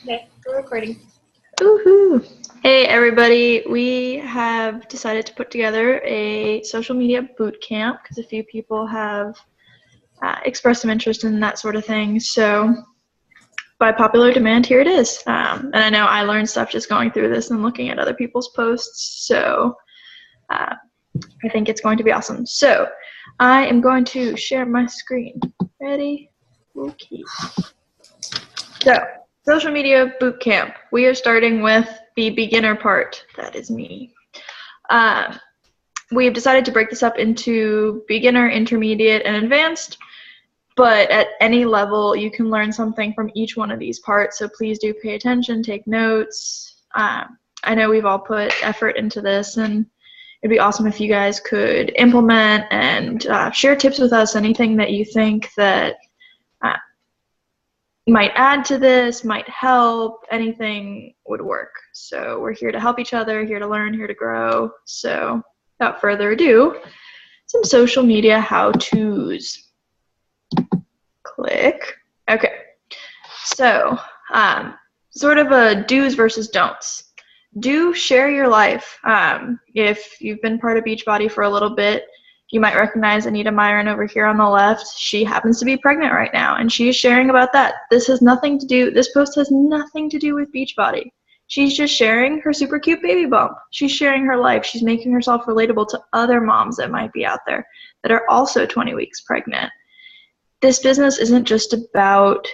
Okay, we're recording. Woohoo! Hey everybody, we have decided to put together a social media boot camp because a few people have expressed some interest in that sort of thing. So by popular demand, here it is. And I know I learned stuff just going through this and looking at other people's posts. So I think it's going to be awesome. So I am going to share my screen. Ready? Okay. So social media boot camp. We are starting with the beginner part. That is me. We've decided to break this up into beginner, intermediate, and advanced, but at any level you can learn something from each one of these parts, so please do pay attention, take notes. I know we've all put effort into this, and it'd be awesome if you guys could implement and share tips with us, anything that you think that might add to this, might help, anything would work. So we're here to help each other, here to learn, here to grow. So without further ado, some social media how-tos. Click. Okay. So sort of a do's versus don'ts. Do share your life. If you've been part of Beachbody for a little bit, you might recognize Anita Myron over here on the left. She happens to be pregnant right now, and she's sharing about that. This post has nothing to do with Beachbody. She's just sharing her super cute baby bump. She's sharing her life. She's making herself relatable to other moms that might be out there that are also 20 weeks pregnant. This business isn't just about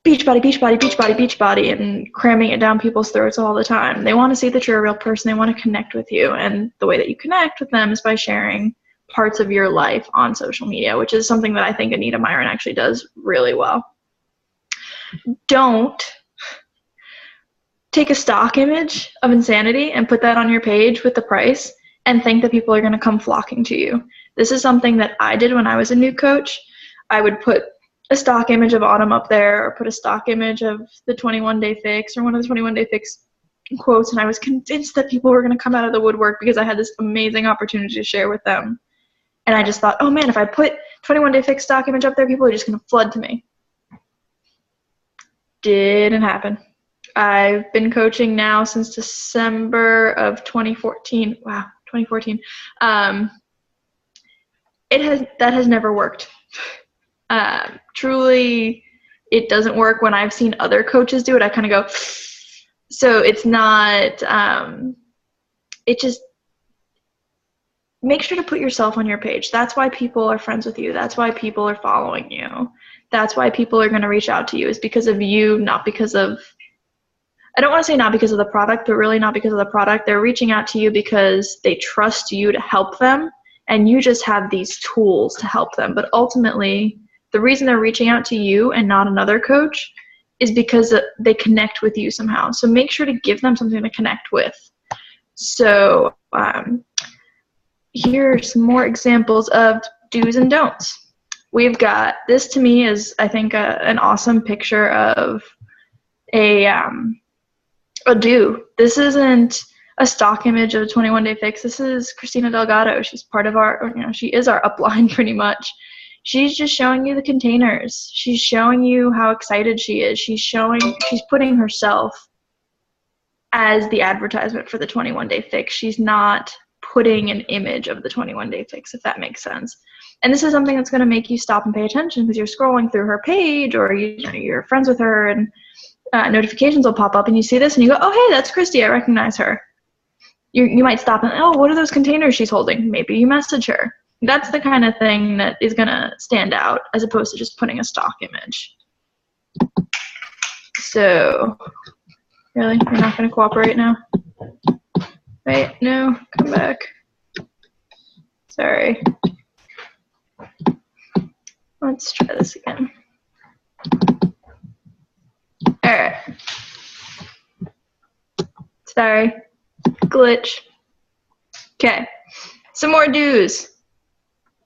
Beachbody, Beachbody, Beachbody, Beachbody, and cramming it down people's throats all the time. They want to see that you're a real person. They want to connect with you, and the way that you connect with them is by sharing parts of your life on social media, which is something that I think Anita Myron actually does really well. Don't take a stock image of insanity and put that on your page with the price and think that people are going to come flocking to you. This is something that I did when I was a new coach. I would put a stock image of Autumn up there, or put a stock image of the 21-day fix or one of the 21-day fix quotes, and I was convinced that people were going to come out of the woodwork because I had this amazing opportunity to share with them. And I just thought, oh man, if I put 21-day fix stock image up there, people are just going to flood to me. Didn't happen. I've been coaching now since December of 2014. Wow, 2014. That has never worked. Truly, it doesn't work. When I've seen other coaches do it, I kind of go, so it's not, it just, make sure to put yourself on your page. That's why people are friends with you. That's why people are following you. That's why people are going to reach out to you, is because of you, not because of, I don't want to say not because of the product, but really not because of the product. They're reaching out to you because they trust you to help them, and you just have these tools to help them. But ultimately, the reason they're reaching out to you and not another coach is because they connect with you somehow. So make sure to give them something to connect with. So here are some more examples of do's and don'ts. We've got, this to me is, I think, an awesome picture of a do. This isn't a stock image of a 21-day fix. This is Christina Delgado. She's part of our, she is our upline pretty much. She's just showing you the containers. She's showing you how excited she is. She's putting herself as the advertisement for the 21-day fix. She's not putting an image of the 21-day fix, if that makes sense. And this is something that's going to make you stop and pay attention, because you're scrolling through her page, or you're friends with her, and notifications will pop up, and you see this and you go, oh, hey, that's Christy, I recognize her. You might stop and, oh, what are those containers she's holding? Maybe you message her. That's the kind of thing that is going to stand out, as opposed to just putting a stock image. So, really? You're not going to cooperate now? Wait, no, come back. Sorry. Let's try this again. All right. Sorry. Glitch. Okay. Some more do's.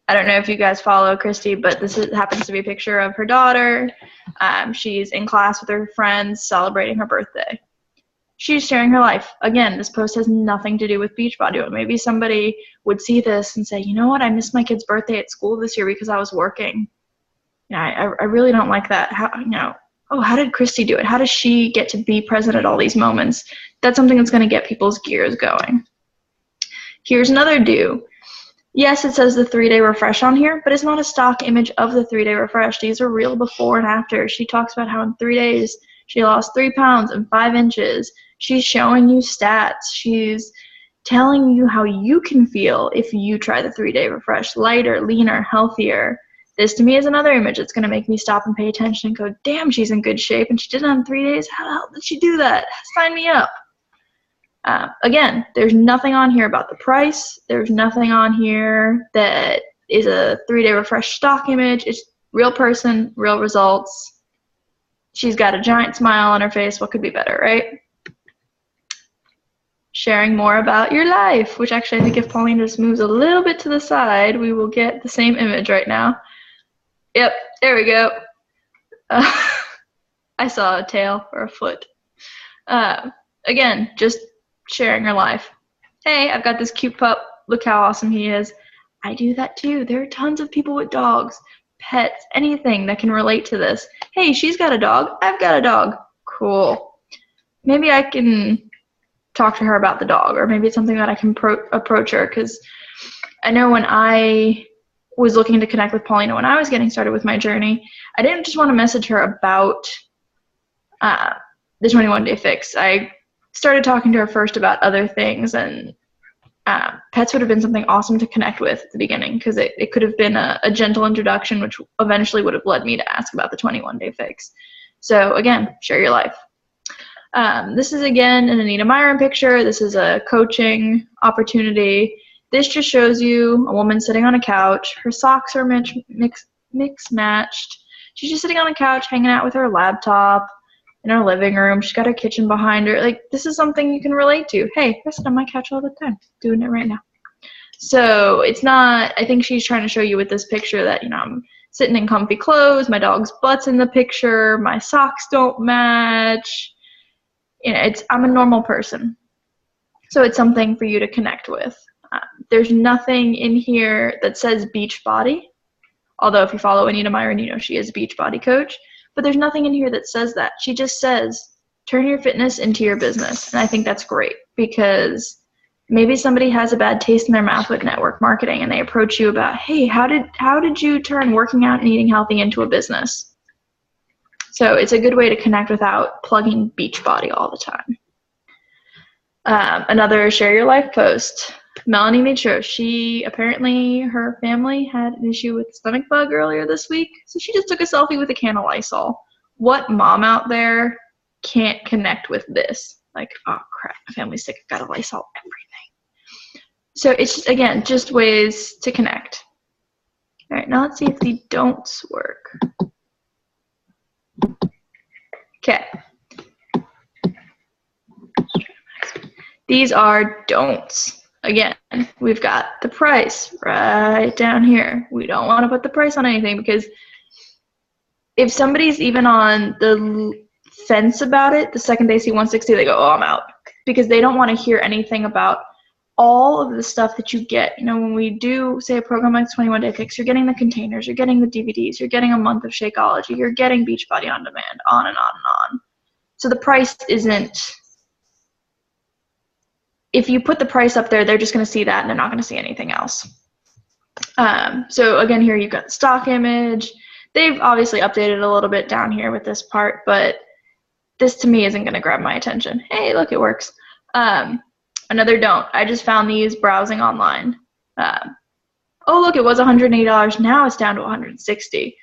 I don't know if you guys follow Christy, but happens to be a picture of her daughter. She's in class with her friends celebrating her birthday. She's sharing her life. Again, this post has nothing to do with Beachbody. Maybe somebody would see this and say, you know what, I missed my kid's birthday at school this year because I was working. I really don't like that. oh, how did Christy do it? How does she get to be present at all these moments? That's something that's going to get people's gears going. Here's another do. Yes, it says the 3-day refresh on here, but it's not a stock image of the 3-day refresh. These are real before and after. She talks about how in 3 days she lost 3 pounds and 5 inches. She's showing you stats. She's telling you how you can feel if you try the 3-day refresh, lighter, leaner, healthier. This to me is another image that's going to make me stop and pay attention and go, damn, she's in good shape and she did it in 3 days. How the hell did she do that? Sign me up. Again, there's nothing on here about the price. There's nothing on here that is a 3-day refresh stock image. It's real person, real results. She's got a giant smile on her face. What could be better, right? Sharing more about your life, which actually I think if Pauline just moves a little bit to the side, we will get the same image right now. Yep, there we go. I saw a tail or a foot. Again, just sharing her life. Hey, I've got this cute pup. Look how awesome he is. I do that too. There are tons of people with dogs, pets, anything that can relate to this. Hey, she's got a dog. I've got a dog. Cool. Maybe I can talk to her about the dog, or maybe it's something that I can approach her, because I know when I was looking to connect with Paulina when I was getting started with my journey, I didn't just want to message her about the 21-day fix. I started talking to her first about other things, and pets would have been something awesome to connect with at the beginning, because it could have been a gentle introduction, which eventually would have led me to ask about the 21-day fix. So again, share your life. This is again an Anita Myron picture. This is a coaching opportunity. This just shows you a woman sitting on a couch. Her socks are mix matched. She's just sitting on a couch, hanging out with her laptop in her living room. She's got her kitchen behind her. Like, this is something you can relate to. Hey, I sit on my couch all the time, doing it right now. So it's not, I think she's trying to show you with this picture that, I'm sitting in comfy clothes, my dog's butt's in the picture, my socks don't match. I'm a normal person. So it's something for you to connect with. There's nothing in here that says beach body. Although if you follow Anita Myron, she is a beach body coach. But there's nothing in here that says that. She just says, turn your fitness into your business. And I think that's great, because maybe somebody has a bad taste in their mouth with network marketing, and they approach you about, hey, how did you turn working out and eating healthy into a business? So it's a good way to connect without plugging Beachbody all the time. Another share your life post. Melanie made sure. Apparently her family had an issue with stomach bug earlier this week, so she just took a selfie with a can of Lysol. What mom out there can't connect with this? Like, oh crap, my family's sick, I've got to Lysol everything. So it's, again, just ways to connect. All right, now let's see if the don'ts work. Okay. These are don'ts. Again, we've got the price right down here. We don't want to put the price on anything, because if somebody's even on the fence about it, the second they see 160, they go, oh, I'm out. Because they don't want to hear anything about all of the stuff that you get. When we do, say, a program like 21-Day Fix, you're getting the containers, you're getting the DVDs, you're getting a month of Shakeology, you're getting Beachbody On Demand, on and on and on. So the price isn't, if you put the price up there, they're just going to see that and they're not going to see anything else. So again, here you've got the stock image. They've obviously updated a little bit down here with this part, but this to me isn't going to grab my attention. Hey, look, it works. Another don't. I just found these browsing online. Oh, look, it was $180. Now it's down to $160.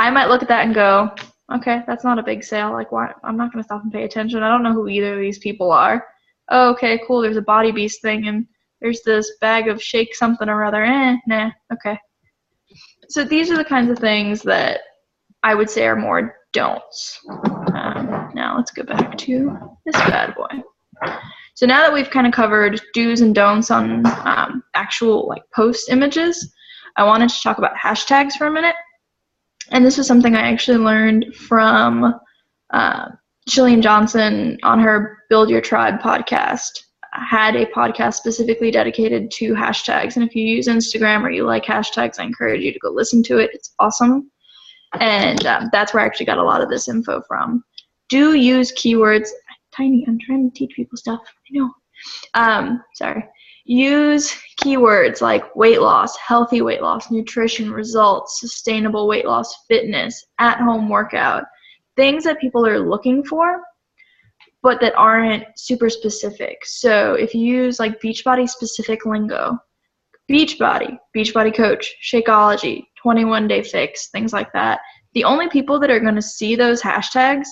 I might look at that and go, okay, that's not a big sale. Like, why? I'm not going to stop and pay attention. I don't know who either of these people are. Oh, okay, cool, there's a Body Beast thing, and there's this bag of shake something or other. Nah, okay. So these are the kinds of things that I would say are more don'ts. Now let's go back to this bad boy. So now that we've kind of covered do's and don'ts on actual post images, I wanted to talk about hashtags for a minute. And this was something I actually learned from Shillian Johnson on her Build Your Tribe podcast. Had a podcast specifically dedicated to hashtags. And if you use Instagram or you like hashtags, I encourage you to go listen to it. It's awesome. And that's where I actually got a lot of this info from. Do use keywords. Tiny, I'm trying to teach people stuff. I know. Sorry. Use keywords like weight loss, healthy weight loss, nutrition, results, sustainable weight loss, fitness, at-home workout, things that people are looking for, but that aren't super specific. So if you use like Beachbody specific lingo, Beachbody coach, Shakeology, 21-day fix, things like that, the only people that are going to see those hashtags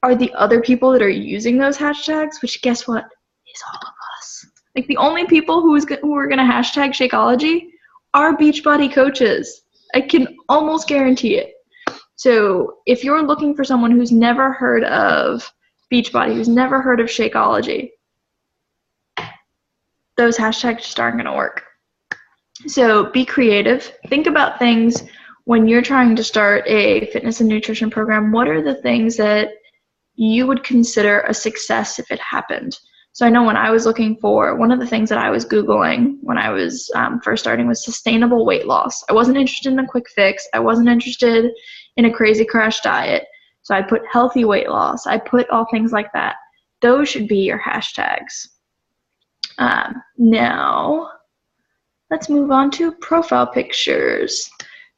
are the other people that are using those hashtags, which guess what? Is all of us. Like the only people who are going to hashtag Shakeology are Beachbody coaches. I can almost guarantee it. So if you're looking for someone who's never heard of Beachbody, who's never heard of Shakeology, those hashtags just aren't going to work. So be creative. Think about things when you're trying to start a fitness and nutrition program. What are the things that you would consider a success if it happened? So I know when I was looking for, one of the things that I was Googling when I was first starting was sustainable weight loss. I wasn't interested in a quick fix. I wasn't interested in a crazy crash diet. So I put healthy weight loss. I put all things like that. Those should be your hashtags. Now, let's move on to profile pictures.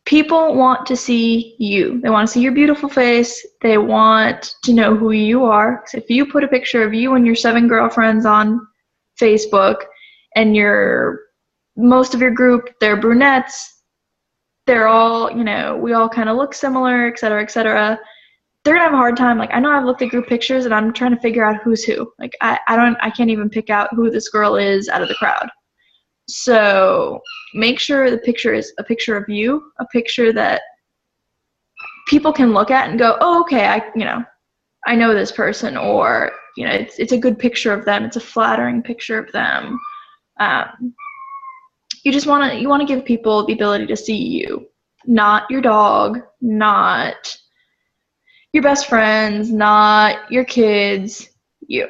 People want to see you. They want to see your beautiful face. They want to know who you are. So if you put a picture of you and your 7 girlfriends on Facebook and most of your group, they're brunettes, they're all, we all kind of look similar, et cetera, they're gonna have a hard time. Like, I know I've looked at group pictures and I'm trying to figure out who's who. Like, I can't even pick out who this girl is out of the crowd. So make sure the picture is a picture of you, a picture that people can look at and go, oh, okay, I know this person, or it's a good picture of them. It's a flattering picture of them. You want to give people the ability to see you, not your dog, not your best friends, not your kids, you.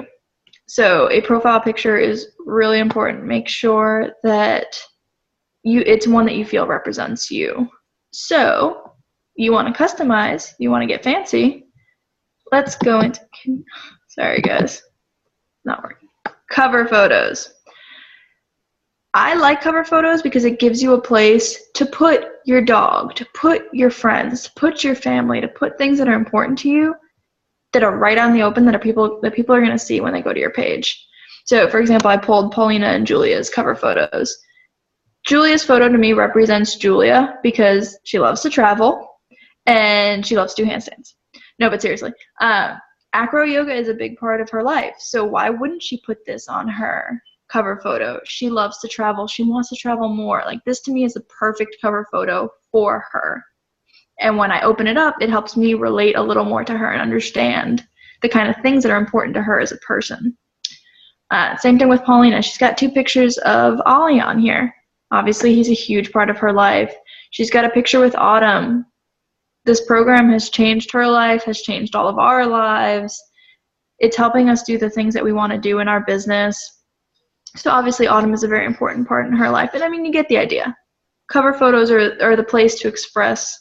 So a profile picture is really important. Make sure that it's one that you feel represents you. So you want to customize, you want to get fancy. Let's go into, sorry guys, not working. Cover photos. I like cover photos because it gives you a place to put your dog, to put your friends, to put your family, to put things that are important to you, that are right on the open, that people are going to see when they go to your page. So for example, I pulled Paulina and Julia's cover photos. Julia's photo to me represents Julia because she loves to travel and she loves to do handstands. No, but seriously, acro yoga is a big part of her life. So why wouldn't she put this on her cover photo? She loves to travel. She wants to travel more. Like, this to me is the perfect cover photo for her. And when I open it up, it helps me relate a little more to her and understand the kind of things that are important to her as a person. Same thing with Paulina. She's got 2 pictures of Ollie on here. Obviously, he's a huge part of her life. She's got a picture with Autumn. This program has changed her life, has changed all of our lives. It's helping us do the things that we want to do in our business. So obviously, Autumn is a very important part in her life. And I mean, you get the idea. Cover photos are the place to express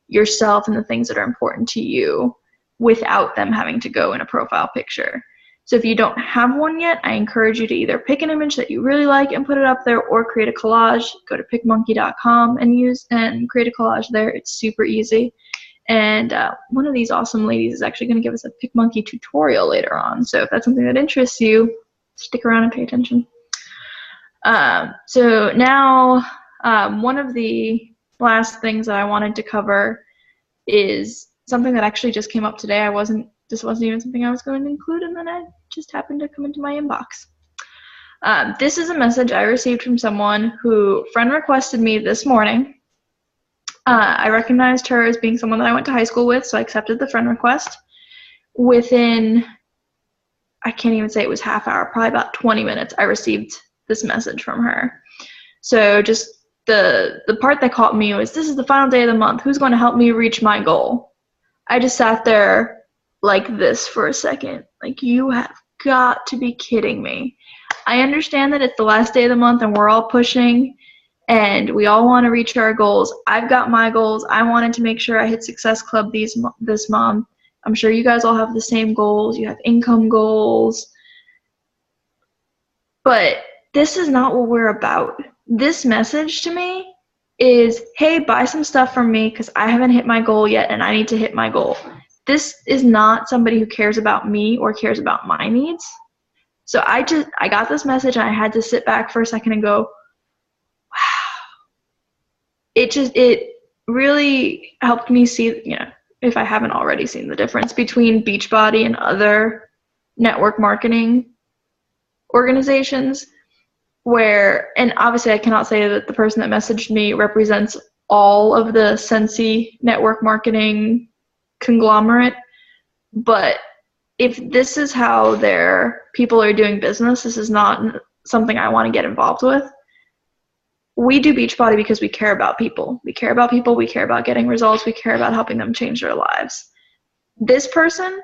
yourself and the things that are important to you without them having to go in a profile picture. So if you don't have one yet, I encourage you to either pick an image that you really like and put it up there, or create a collage. Go to pickmonkey.com and create a collage there. It's super easy. And one of these awesome ladies is actually going to give us a PicMonkey tutorial later on. So if that's something that interests you, stick around and pay attention. So now one of the last things that I wanted to cover is something that actually just came up today. This wasn't even something I was going to include, and then it just happened to come into my inbox. This is a message I received from someone who friend requested me this morning. I recognized her as being someone that I went to high school with, so I accepted the friend request. Within, I can't even say it was half hour, probably about 20 minutes, I received this message from her. So just the part that caught me was, this is the final day of the month. Who's going to help me reach my goal? I just sat there like this for a second. Like, you have got to be kidding me. I understand that it's the last day of the month and we're all pushing and we all want to reach our goals. I've got my goals. I wanted to make sure I hit Success Club this month. I'm sure you guys all have the same goals. You have income goals. But this is not what we're about. This message to me is, hey, buy some stuff from me because I haven't hit my goal yet and I need to hit my goal. This is not somebody who cares about me or cares about my needs. So I got this message and I had to sit back for a second and go, wow. It really helped me see, if I haven't already seen the difference between Beachbody and other network marketing organizations and obviously I cannot say that the person that messaged me represents all of the Sensi network marketing conglomerate, but if this is how their people are doing business, this is not something I want to get involved with. We do Beachbody because we care about people. We care about people. We care about getting results. We care about helping them change their lives. This person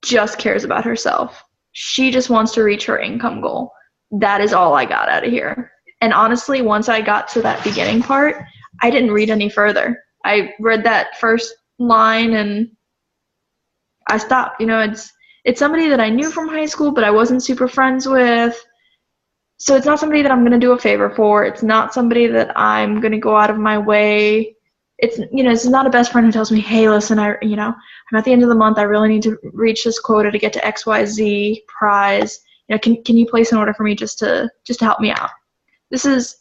just cares about herself. She just wants to reach her income goal. That is all I got out of here. And honestly, once I got to that beginning part, I didn't read any further. I read that first line and I stopped. It's somebody that I knew from high school, but I wasn't super friends with. So it's not somebody that I'm going to do a favor for. It's not somebody that I'm going to go out of my way. It's not a best friend who tells me, hey, listen, I'm at the end of the month. I really need to reach this quota to get to XYZ prize. Can you place an order for me just to help me out? This is,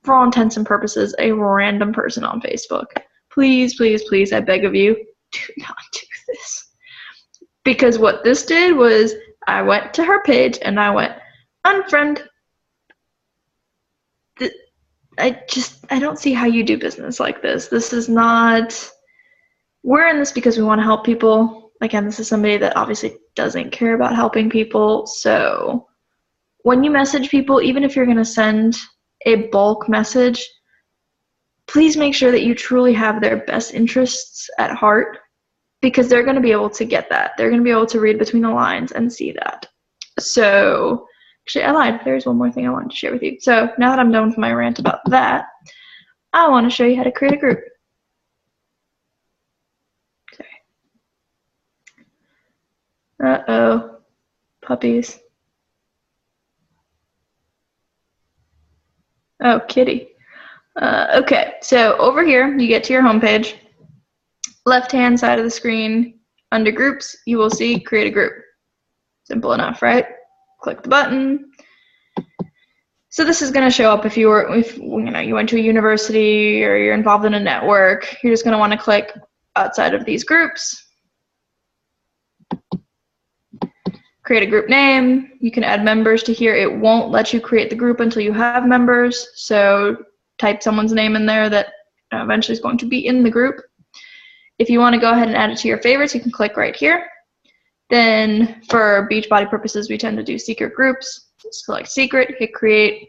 for all intents and purposes, a random person on Facebook. Please, please, please, I beg of you, do not do this. Because what this did was I went to her page and I went, unfriend. I don't see how you do business like this. This is not, we're in this because we want to help people. Again, this is somebody that obviously doesn't care about helping people. So when you message people, even if you're going to send a bulk message, please make sure that you truly have their best interests at heart, because they're going to be able to get that. They're going to be able to read between the lines and see that. So actually, I lied. There's one more thing I wanted to share with you. So now that I'm done with my rant about that, I want to show you how to create a group. Sorry. Uh-oh. Puppies. Oh, kitty. Okay, so over here, you get to your homepage. Left-hand side of the screen, under groups, you will see create a group. Simple enough, right? Click the button. So this is going to show up if you went to a university or you're involved in a network. You're just going to want to click outside of these groups. Create a group name. You can add members to here. It won't let you create the group until you have members. So type someone's name in there that eventually is going to be in the group. If you want to go ahead and add it to your favorites, you can click right here. Then for Beachbody purposes, we tend to do secret groups. Select secret, hit create,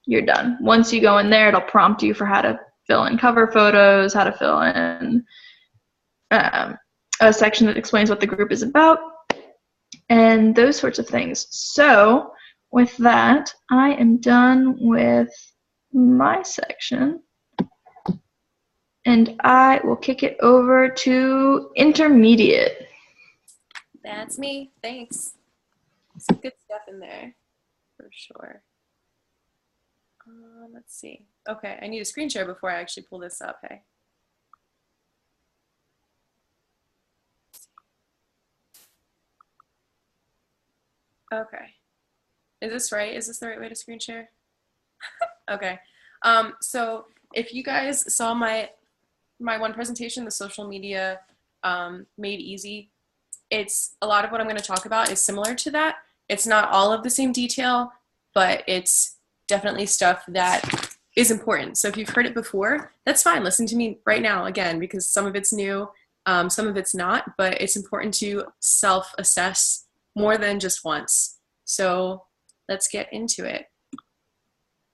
you're done. Once you go in there, it'll prompt you for how to fill in cover photos, how to fill in a section that explains what the group is about, and those sorts of things. So with that, I am done with my section, and I will kick it over to intermediate. That's me. Thanks. Some good stuff in there, for sure. Let's see. Okay, I need a screen share before I actually pull this up, hey? Okay. Is this right? Is this the right way to screen share? Okay. So if you guys saw my one presentation, the social media made easy, it's a lot of what I'm going to talk about is similar to that. It's not all of the same detail, but it's definitely stuff that is important. So if you've heard it before, that's fine. Listen to me right now again, because some of it's new, some of it's not, but it's important to self-assess more than just once. So let's get into it.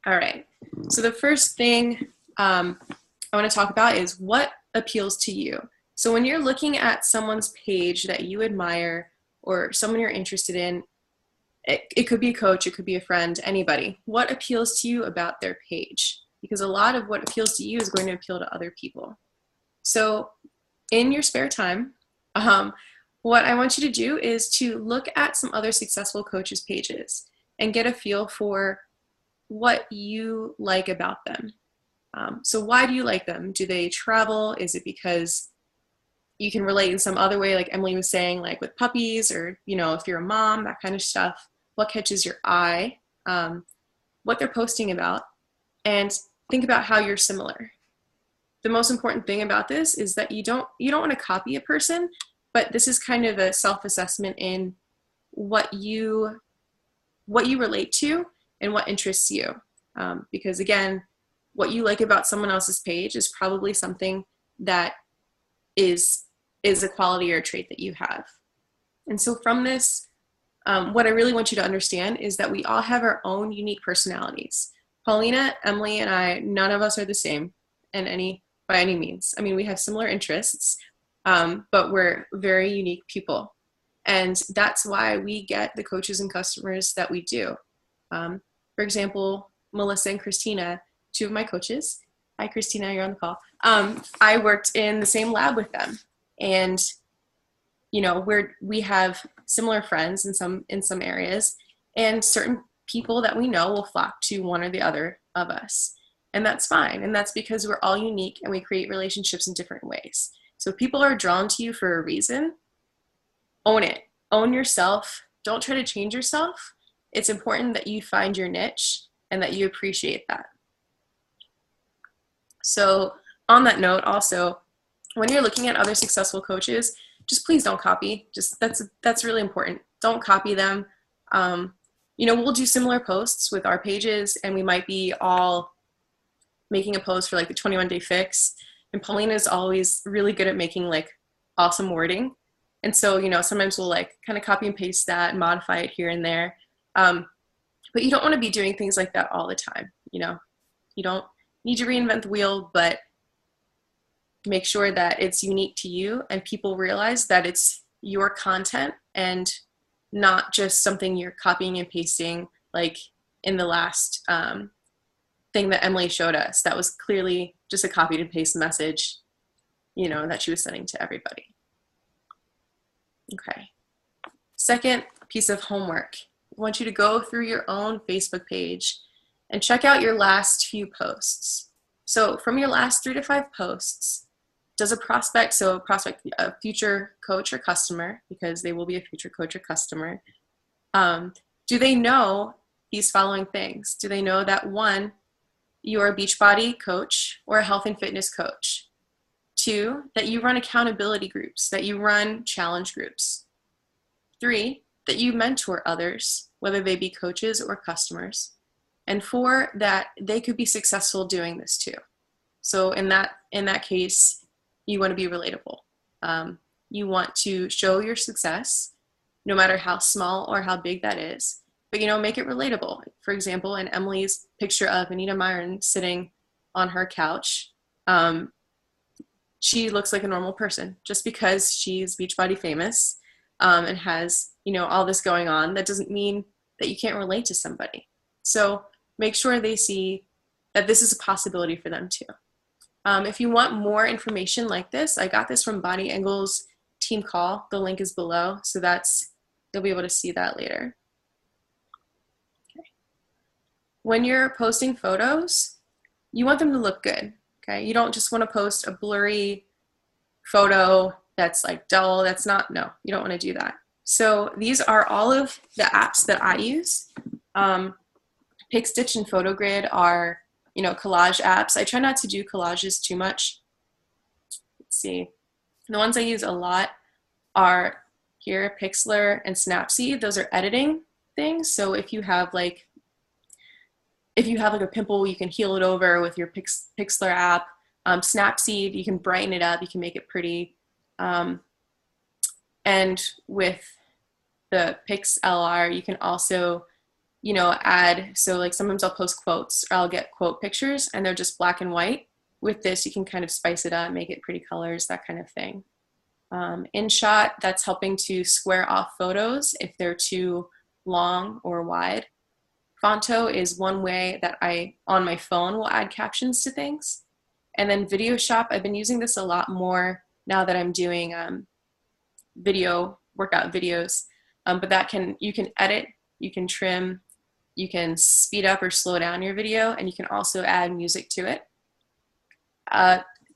All right. So the first thing I want to talk about is what appeals to you. So when you're looking at someone's page that you admire or someone you're interested in, it could be a coach, it could be a friend, anybody. What appeals to you about their page? because a lot of what appeals to you is going to appeal to other people. So in your spare time, what I want you to do is to look at some other successful coaches' pages and get a feel for what you like about them. So why do you like them? Do they travel? Is it because you can relate in some other way, like Emily was saying, like with puppies, or, you know, if you're a mom, that kind of stuff? What catches your eye? What they're posting about, and think about how you're similar. The most important thing about this is that you don't want to copy a person, but this is kind of a self-assessment in what you relate to and what interests you. Because again, what you like about someone else's page is probably something that is a quality or a trait that you have. And so from this, what I really want you to understand is that we all have our own unique personalities. Paulina, Emily, and I, none of us are the same by any means. I mean, we have similar interests, but we're very unique people. And that's why we get the coaches and customers that we do. For example, Melissa and Christina, two of my coaches. Hi, Christina, you're on the call. I worked in the same lab with them. And, you know, we have similar friends in some areas, and certain people that we know will flock to one or the other of us. And that's fine. And that's because we're all unique and we create relationships in different ways. So if people are drawn to you for a reason, own it. Own yourself. Don't try to change yourself. It's important that you find your niche and that you appreciate that. So on that note, also, when you're looking at other successful coaches, just please don't copy. Just that's really important. Don't copy them. You know, we'll do similar posts with our pages, and we might be all making a post for like the 21-day fix. And Paulina is always really good at making like awesome wording. And so, you know, sometimes we'll like kind of copy and paste that and modify it here and there. But you don't want to be doing things like that all the time. You know, you don't need to reinvent the wheel, but make sure that it's unique to you and people realize that it's your content and not just something you're copying and pasting, like in the last thing that Emily showed us. That was clearly just a copied and paste message, you know, that she was sending to everybody. Okay. Second piece of homework. I want you to go through your own Facebook page and check out your last few posts. So from your last 3 to 5 posts, does a prospect, a future coach or customer, because they will be a future coach or customer, do they know these following things? Do they know that 1, you're a Beachbody coach or a health and fitness coach? 2, that you run accountability groups, that you run challenge groups. 3, that you mentor others, whether they be coaches or customers. And 4, that they could be successful doing this too. So in that case, you want to be relatable. You want to show your success, no matter how small or how big that is, but, you know, make it relatable. For example, in Emily's picture of Anita Myron sitting on her couch, she looks like a normal person. Just because she's Beachbody famous and has, you know, all this going on, that doesn't mean that you can't relate to somebody. So make sure they see that this is a possibility for them too. If you want more information like this, I got this from Bonnie Engel's team call. The link is below, so you'll be able to see that later. Okay. When you're posting photos, you want them to look good. Okay, you don't just want to post a blurry photo that's like dull. No, you don't want to do that. So these are all of the apps that I use. PicStitch and PhotoGrid are, you know, collage apps. I try not to do collages too much. Let's see. The ones I use a lot are here, Pixlr and Snapseed. Those are editing things. So if you have like a pimple, you can heal it over with your Pixlr app. Snapseed, you can brighten it up. You can make it pretty. And with the PixLR, you can also, you know, add, so like sometimes I'll post quotes or I'll get quote pictures and they're just black and white. With this, you can kind of spice it up, make it pretty colors, that kind of thing. InShot, that's helping to square off photos if they're too long or wide. Fonto is one way that I, on my phone, will add captions to things. And then Video Shop, I've been using this a lot more now that I'm doing video workout videos. But you can edit, you can trim, you can speed up or slow down your video, and you can also add music to it.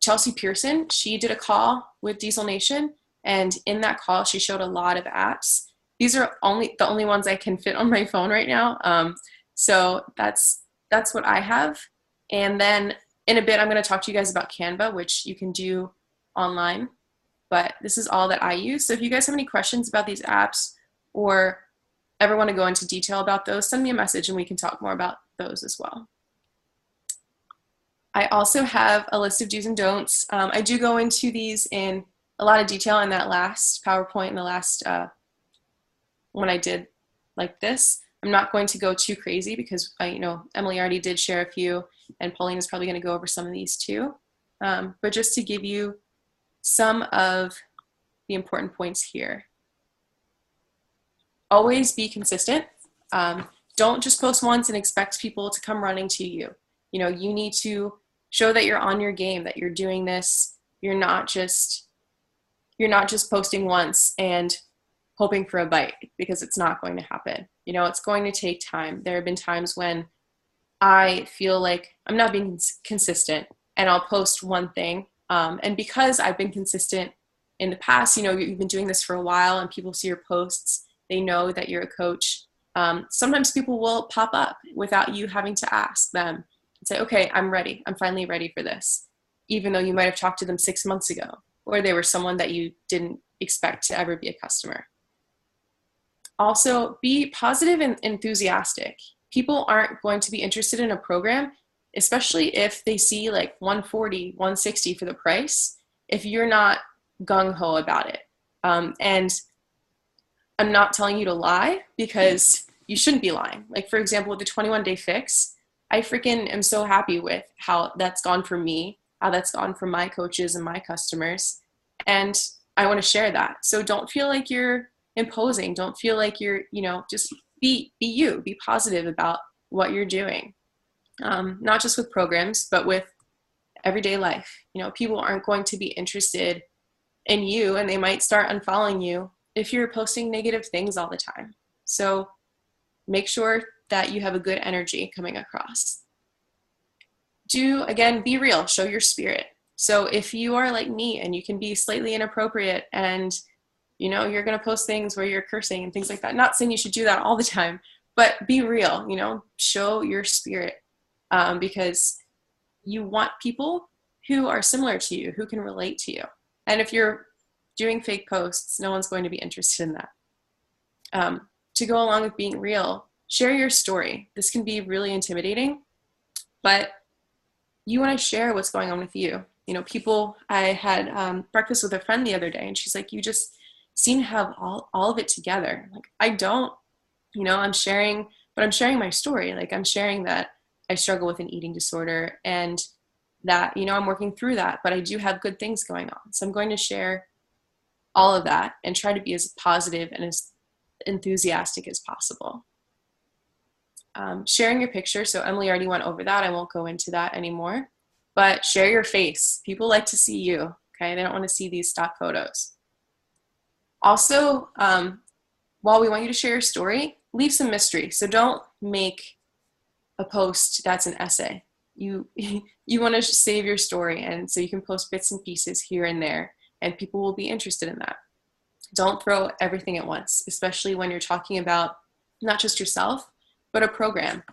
Chelsea Pearson, she did a call with Diesel Nation, and in that call, she showed a lot of apps. These are the only ones I can fit on my phone right now. So that's what I have. And then in a bit, I'm going to talk to you guys about Canva, which you can do online. But this is all that I use. So if you guys have any questions about these apps or ever want to go into detail about those, send me a message and we can talk more about those as well. I also have a list of do's and don'ts. I do go into these in a lot of detail in that last PowerPoint, in the last when I did like this. I'm not going to go too crazy because Emily already did share a few, and Pauline is probably going to go over some of these too. But just to give you some of the important points here. Always be consistent. Don't just post once and expect people to come running to you. You need to show that you're on your game, that you're doing this. You're not just posting once and hoping for a bite, because it's not going to happen. It's going to take time. There have been times when I feel like I'm not being consistent and I'll post one thing. And because I've been consistent in the past, you've been doing this for a while and people see your posts, they know that you're a coach. Sometimes people will pop up without you having to ask them and say, okay, I'm ready. I'm finally ready for this. Even though you might have talked to them 6 months ago, or they were someone that you didn't expect to ever be a customer. Also, be positive and enthusiastic. People aren't going to be interested in a program, especially if they see like 140, 160 for the price, if you're not gung-ho about it. And I'm not telling you to lie, because you shouldn't be lying. Like, for example, with the 21-day fix, I freaking am so happy with how that's gone for me, how that's gone for my coaches and my customers. And I want to share that. So don't feel like you're imposing. Don't feel like you're, just be you, be positive about what you're doing. Not just with programs, but with everyday life. People aren't going to be interested in you, and they might start unfollowing you if you're posting negative things all the time. So make sure that you have a good energy coming across. Again, be real, show your spirit. So if you are like me and you can be slightly inappropriate and you're going to post things where you're cursing and things like that, not saying you should do that all the time, but be real, show your spirit, because you want people who are similar to you, who can relate to you. And if you're doing fake posts, no one's going to be interested in that. To go along with being real, share your story. This can be really intimidating, but you want to share what's going on with you. I had breakfast with a friend the other day, and she's like, you just seem to have all of it together. Like, I don't, I'm sharing my story. Like, I'm sharing that I struggle with an eating disorder and that, I'm working through that, but I do have good things going on. So I'm going to share all of that and try to be as positive and as enthusiastic as possible. Sharing your picture. So Emily already went over that. I won't go into that anymore, but share your face. People like to see you. Okay. They don't want to see these stock photos. Also, while we want you to share your story, leave some mystery. So don't make a post that's an essay. You want to save your story, and so you can post bits and pieces here and there, and people will be interested in that. Don't throw everything at once, especially when you're talking about not just yourself, but a program.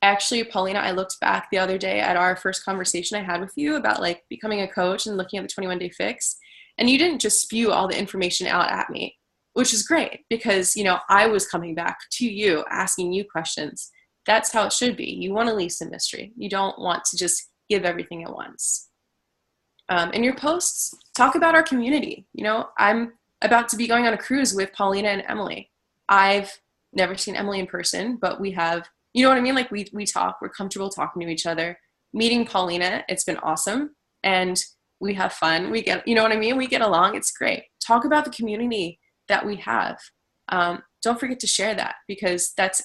Actually, Paulina, I looked back the other day at our first conversation I had with you about like becoming a coach and looking at the 21-day fix, and you didn't just spew all the information out at me, which is great because, I was coming back to you, asking you questions. That's how it should be. You want to leave some mystery. You don't want to just give everything at once. In your posts, talk about our community. I'm about to be going on a cruise with Paulina and Emily. I've never seen Emily in person, but we have, you know what I mean? Like we talk, we're comfortable talking to each other. Meeting Paulina, it's been awesome. And we have fun. We get, you know what I mean? We get along. It's great. Talk about the community that we have. Don't forget to share that, because that's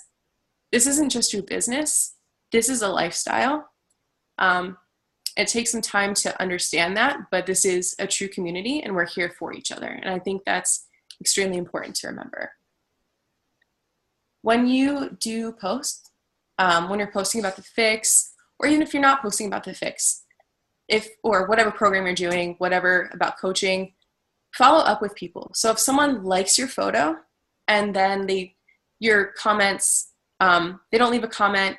this isn't just your business. This is a lifestyle. It takes some time to understand that, but this is a true community and we're here for each other. And I think that's extremely important to remember. When you do post, when you're posting about the fix, or even if you're not posting about the fix, or whatever program you're doing, whatever about coaching, follow up with people. So if someone likes your photo and then your comments, they don't leave a comment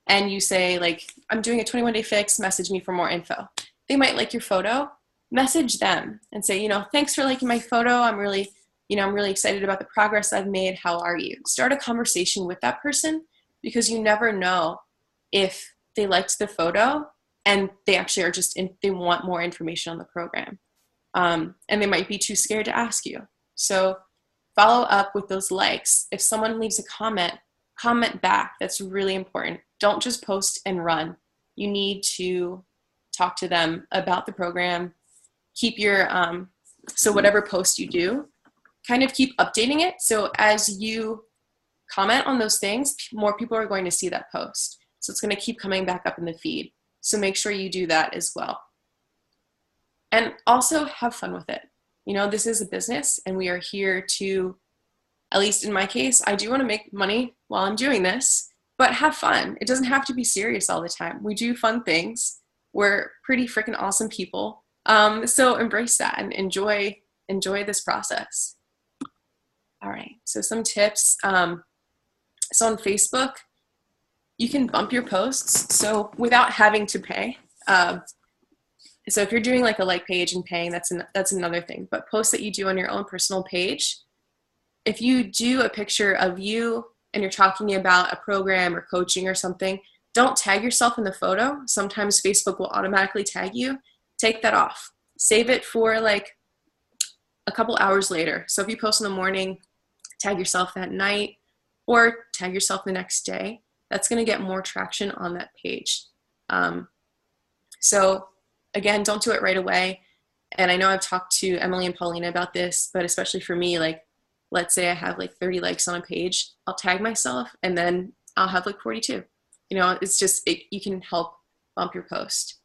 and you say like, I'm doing a 21-day fix, message me for more info. They might like your photo, message them and say, thanks for liking my photo. I'm really excited about the progress I've made. How are you? Start a conversation with that person, because you never know if they liked the photo and they actually are they want more information on the program. And they might be too scared to ask you. So follow up with those likes. If someone leaves a comment back. That's really important. Don't just post and run. You need to talk to them about the program. Keep your, so whatever post you do, kind of keep updating it. So as you comment on those things, more people are going to see that post. So it's going to keep coming back up in the feed. So make sure you do that as well. And also have fun with it. This is a business and we are here to, at least in my case, I do want to make money while I'm doing this, but have fun. It doesn't have to be serious all the time. We do fun things. We're pretty freaking awesome people. So embrace that and enjoy this process. All right, so some tips. So on Facebook, you can bump your posts, so without having to pay. So if you're doing like a like page and paying, that's another thing. But posts that you do on your own personal page, if you do a picture of you and you're talking about a program or coaching or something, don't tag yourself in the photo. Sometimes Facebook will automatically tag you. Take that off. Save it for like a couple hours later. So if you post in the morning, tag yourself that night or tag yourself the next day. That's going to get more traction on that page. So again, don't do it right away. And I know I've talked to Emily and Paulina about this, but especially for me, like, let's say I have like 30 likes on a page, I'll tag myself and then I'll have like 42. It's just, you can help bump your post.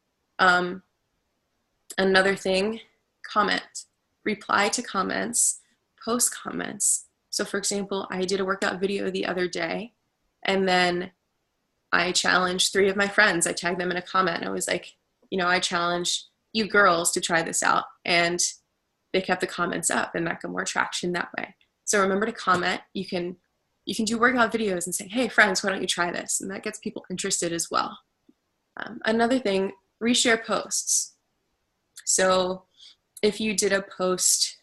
Another thing, comment. Reply to comments, post comments. So for example, I did a workout video the other day and then I challenged 3 of my friends. I tagged them in a comment and I was like, I challenge you girls to try this out. And they kept the comments up and that got more traction that way. So remember to comment. You can do workout videos and say, hey friends, why don't you try this? And that gets people interested as well. Another thing, reshare posts. So if you did a post,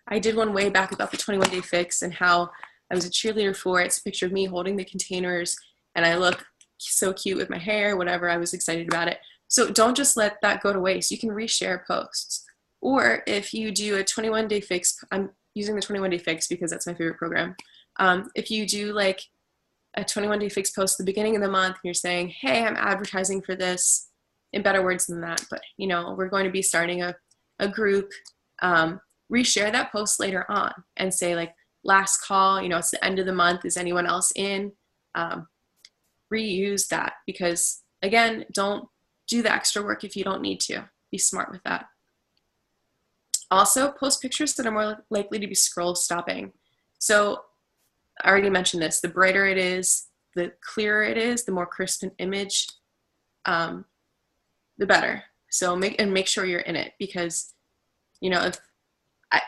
I did one way back about the 21-day fix and how I was a cheerleader for it. It's a picture of me holding the containers and I look so cute with my hair, whatever. I was excited about it. So don't just let that go to waste. You can reshare posts. Or if you do a 21-day fix, I'm using the 21-day fix because that's my favorite program. If you do like a 21-day fix post at the beginning of the month and you're saying, hey, I'm advertising for this, in better words than that, but we're going to be starting a group, reshare that post later on and say like, last call, it's the end of the month, is anyone else in? Reuse that, because again, don't do the extra work if you don't need to. Be smart with that. Also, post pictures that are more likely to be scroll stopping. So I already mentioned this, the brighter it is, the clearer it is, the more crisp an image, the better. So make sure you're in it, because if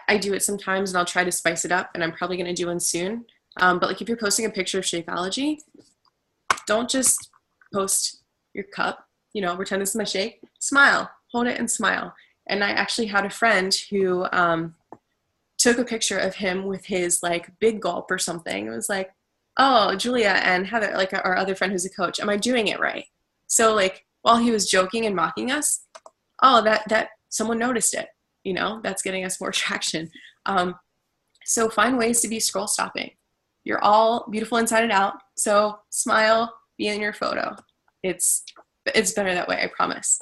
I do it sometimes and I'll try to spice it up, and I'm probably going to do one soon. But like if you're posting a picture of Shakeology, don't just post your cup, pretend this is my shake. Smile, hold it and smile. And I actually had a friend who took a picture of him with his like big gulp or something. It was like, oh, Julia and Heather, like our other friend who's a coach, am I doing it right? So like while he was joking and mocking us, oh, that someone noticed it. That's getting us more traction. So find ways to be scroll stopping. You're all beautiful inside and out. So smile, be in your photo. It's better that way, I promise.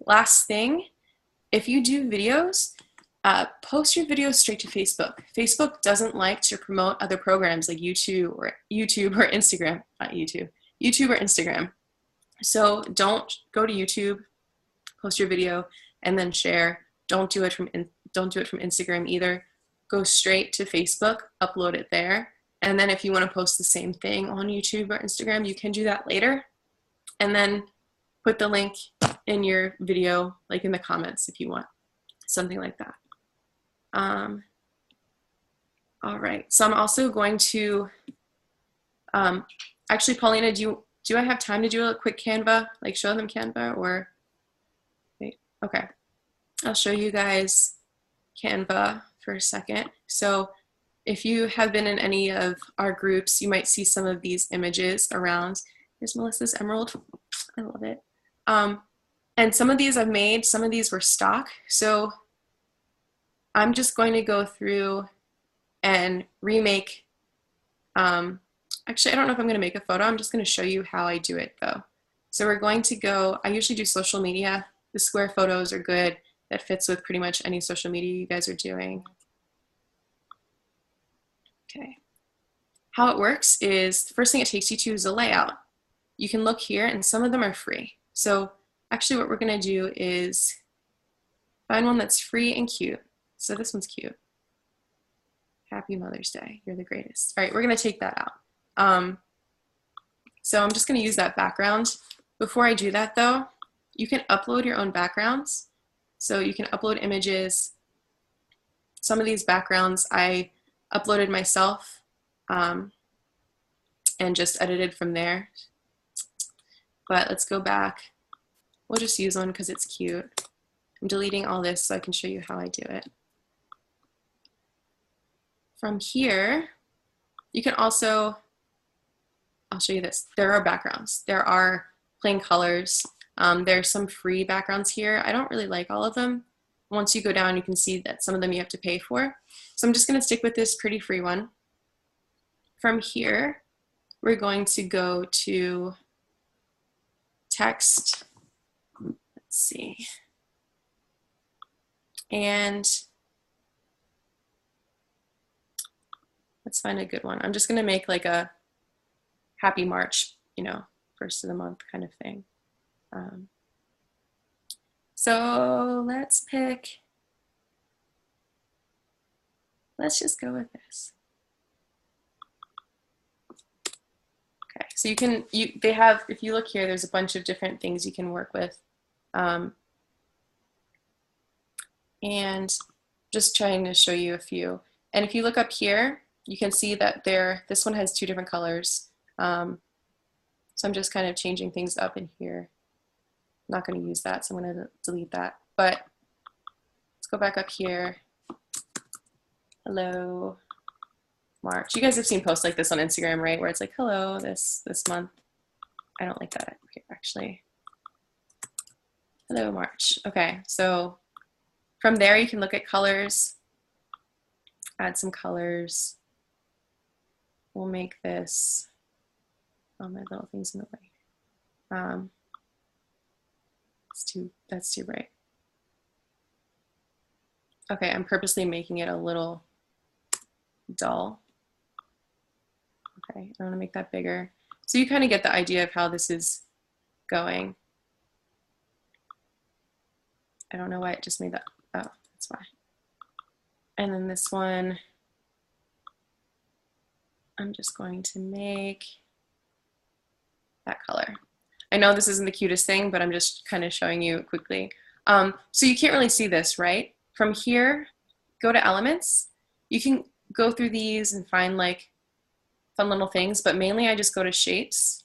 Last thing, if you do videos, Post your videos straight to Facebook. Facebook doesn't like to promote other programs like YouTube or Instagram, not YouTube, YouTube or Instagram. So don't go to YouTube, post your video, and then share. Don't do it from Instagram either. Go straight to Facebook, upload it there, and then if you want to post the same thing on YouTube or Instagram, you can do that later, and then put the link in your video, like in the comments if you want, something like that. All right, so I'm also going to, actually, Paulina, do I have time to do a quick Canva, like show them Canva, or, wait, okay. I'll show you guys Canva for a second. So if you have been in any of our groups, you might see some of these images around. Here's Melissa's emerald, I love it. And some of these I've made, some of these were stock. So I'm just going to go through and remake, actually, I don't know if I'm going to make a photo. I'm just going to show you how I do it though. So we're going to go, I usually do social media. The square photos are good. That fits with pretty much any social media you guys are doing. Okay. How it works is, the first thing it takes you to is a layout. You can look here and some of them are free. So actually what we're going to do is find one that's free and cute. So this one's cute. Happy Mother's Day. You're the greatest. All right, we're going to take that out. So I'm just going to use that background. Before I do that though, you can upload your own backgrounds. So you can upload images. Some of these backgrounds I uploaded myself and just edited from there. But let's go back. We'll just use one because it's cute. I'm deleting all this so I can show you how I do it. From here, you can also, I'll show you this. There are backgrounds. There are plain colors. There's some free backgrounds here. I don't really like all of them. Once you go down, you can see that some of them you have to pay for. So I'm just going to stick with this pretty free one. From here, we're going to go to text. Let's see. And let's find a good one. I'm just going to make like a happy March, you know, first of the month kind of thing. So let's just go with this. Okay, so they have, if you look here, there's a bunch of different things you can work with. And just trying to show you a few. And if you look up here, you can see that this one has two different colors. So I'm just kind of changing things up in here. I'm not going to use that, so I'm going to delete that. But let's go back up here. Hello, March. You guys have seen posts like this on Instagram, right? Where it's like, hello, this month. I don't like that. Okay, actually. Hello, March. Okay, so from there you can look at colors, add some colors. We'll make this, oh, my little thing's in the way. That's too bright. Okay, I'm purposely making it a little dull. Okay, I want to make that bigger. So you kind of get the idea of how this is going. I don't know why it just made that, oh, that's why. And then this one, I'm just going to make that color. I know this isn't the cutest thing, but I'm just kind of showing you quickly. So you can't really see this, right? From here, go to elements. You can go through these and find like fun little things, but mainly I just go to shapes.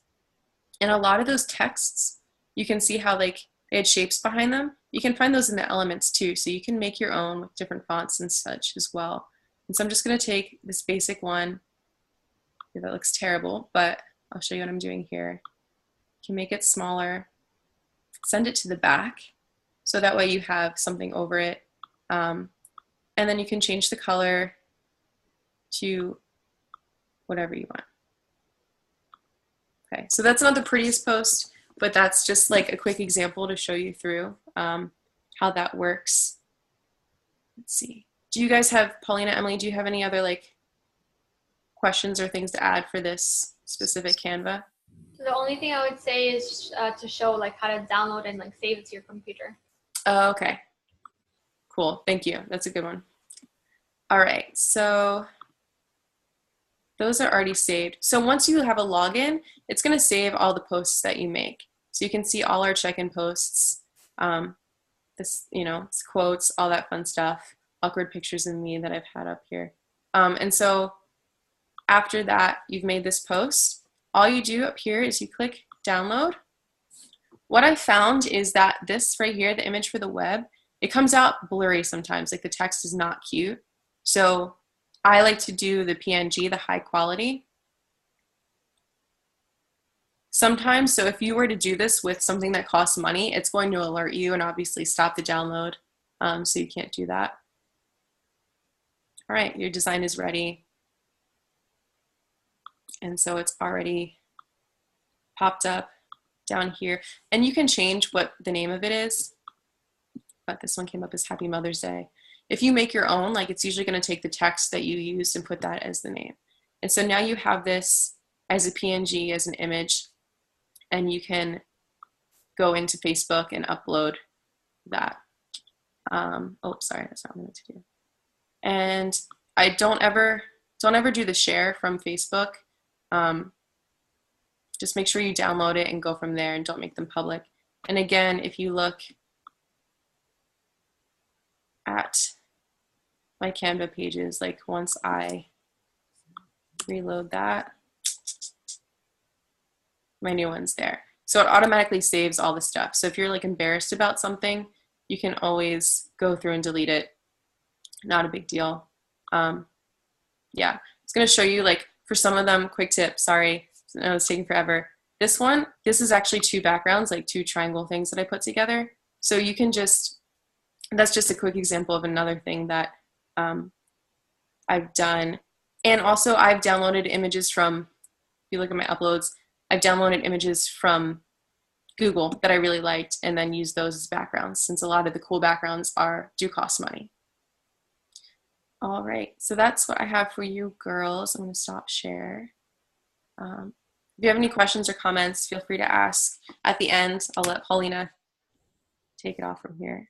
And a lot of those texts, you can see how like they had shapes behind them. You can find those in the elements too, so you can make your own with different fonts and such as well. And so I'm just gonna take this basic one. That looks terrible, but I'll show you what I'm doing here. You can make it smaller, send it to the back, so that way you have something over it. And then you can change the color to whatever you want. Okay, so that's not the prettiest post, but that's just like a quick example to show you through how that works. let's see. Do you guys have, Paulina, Emily, do you have any other like questions or things to add for this specific Canva? The only thing I would say is to show like how to download and like save it to your computer. Oh, okay. Cool. Thank you. That's a good one. All right. So those are already saved. So once you have a login, it's going to save all the posts that you make. So you can see all our check-in posts, this, quotes, all that fun stuff, awkward pictures of me that I've had up here. And so after that, you've made this post. All you do up here is you click download. What I found is that this right here, the image for the web, it comes out blurry sometimes, like the text is not cute. So I like to do the PNG, the high quality. Sometimes, so if you were to do this with something that costs money, it's going to alert you and obviously stop the download, so you can't do that. All right, your design is ready. And so it's already popped up down here. And you can change what the name of it is, but this one came up as Happy Mother's Day. If you make your own, like it's usually going to take the text that you used and put that as the name. And so now you have this as a PNG, as an image, and you can go into Facebook and upload that. Oh, sorry, that's not what I meant to do. And I don't ever do the share from Facebook. Just make sure you download it and go from there and don't make them public. And again, if you look at my Canva pages, like once I reload that, my new one's there. So it automatically saves all the stuff. So if you're like embarrassed about something, you can always go through and delete it. Not a big deal. Yeah, it's gonna show you like for some of them, quick tip, sorry, I know it's taking forever. This one, this is actually two backgrounds, like two triangle things that I put together. So you can just, that's just a quick example of another thing that I've done. And also I've downloaded images from, if you look at my uploads, I've downloaded images from Google that I really liked and then used those as backgrounds, since a lot of the cool backgrounds do cost money. All right, so that's what I have for you girls. I'm gonna stop share. If you have any questions or comments, feel free to ask at the end. I'll let Paulina take it off from here.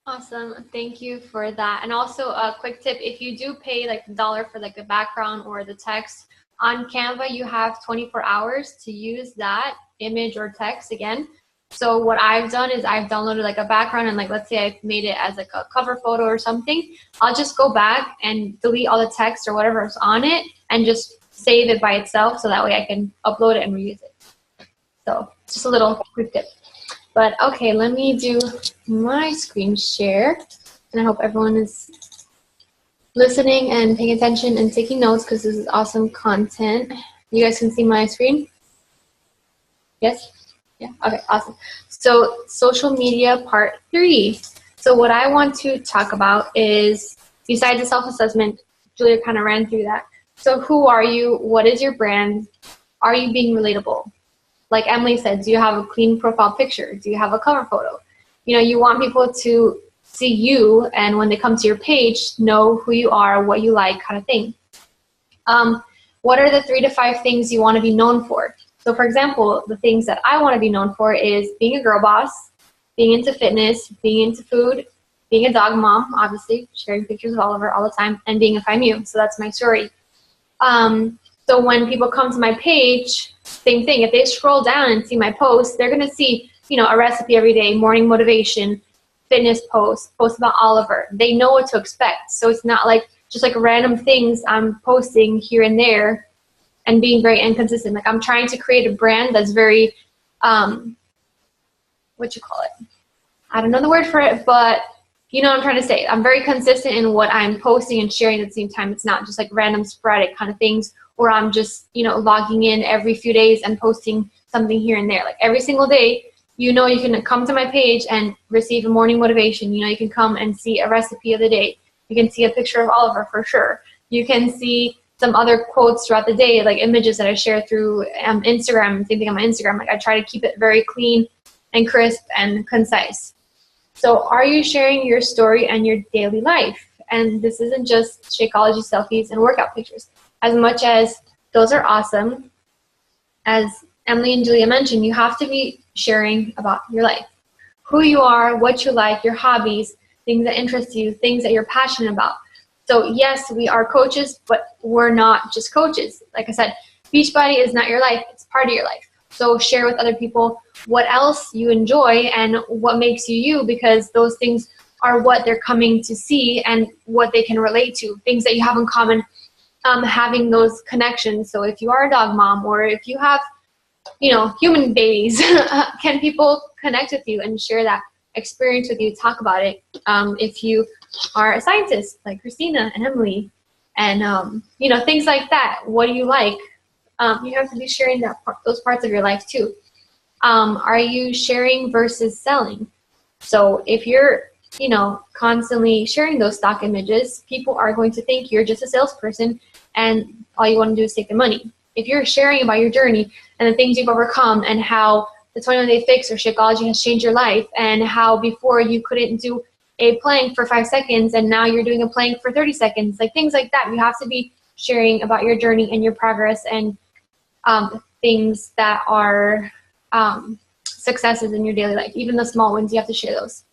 Awesome, thank you for that. And also a quick tip, if you do pay like $1 for like the background or the text, on Canva you have 24 hours to use that image or text again. So what I've done is I've downloaded like a background and like let's say I've made it as like a cover photo or something. I'll just go back and delete all the text or whatever's on it and just save it by itself so that way I can upload it and reuse it. So just a little quick tip. But okay, let me do my screen share. And I hope everyone is listening and paying attention and taking notes because this is awesome content. You guys can see my screen? Yes? Yeah, okay, awesome. So social media part 3. So what I want to talk about is, besides the self-assessment, Julia kind of ran through that. So who are you? What is your brand? Are you being relatable? Like Emily said, do you have a clean profile picture? Do you have a cover photo? You know, you want people to see you, and when they come to your page, know who you are, what you like, kind of thing. What are the 3 to 5 things you want to be known for? So for example, the things that I want to be known for is being a girl boss, being into fitness, being into food, being a dog mom, obviously, sharing pictures of Oliver all the time, and being a FIMU. So that's my story. So when people come to my page, same thing. If they scroll down and see my posts, they're going to see, you know, a recipe every day, morning motivation, fitness posts about Oliver. They know what to expect. So it's not like just like random things I'm posting here and there and being very inconsistent. Like I'm trying to create a brand that's very, what you call it? I don't know the word for it, but you know what I'm trying to say. I'm very consistent in what I'm posting and sharing at the same time. It's not just like random sporadic kind of things where I'm just, you know, logging in every few days and posting something here and there. Like every single day, you know, you can come to my page and receive a morning motivation. You know, you can come and see a recipe of the day. You can see a picture of Oliver for sure. You can see some other quotes throughout the day, like images that I share through Instagram. Same thing on my Instagram. Like I try to keep it very clean and crisp and concise. So are you sharing your story and your daily life? And this isn't just Shakeology selfies and workout pictures. As much as those are awesome, as Emily and Julia mentioned, you have to be sharing about your life. Who you are, what you like, your hobbies, things that interest you, things that you're passionate about. So yes, we are coaches, but we're not just coaches. Like I said, Beachbody is not your life, it's part of your life. So share with other people what else you enjoy and what makes you you, because those things are what they're coming to see and what they can relate to, things that you have in common, having those connections. So if you are a dog mom, or if you have, human babies, can people connect with you and share that experience with you, talk about it? If you are a scientist like Christina and Emily, and things like that, what do you like? You have to be sharing those parts of your life too. Are you sharing versus selling? So if you're constantly sharing those stock images, people are going to think you're just a salesperson and all you want to do is take the money. If you're sharing about your journey and the things you've overcome and how the 21-day fix or Shakeology has changed your life, and how before you couldn't do a plank for 5 seconds and now you're doing a plank for 30 seconds, like things like that, you have to be sharing about your journey and your progress and things that are successes in your daily life. Even the small ones, you have to share those.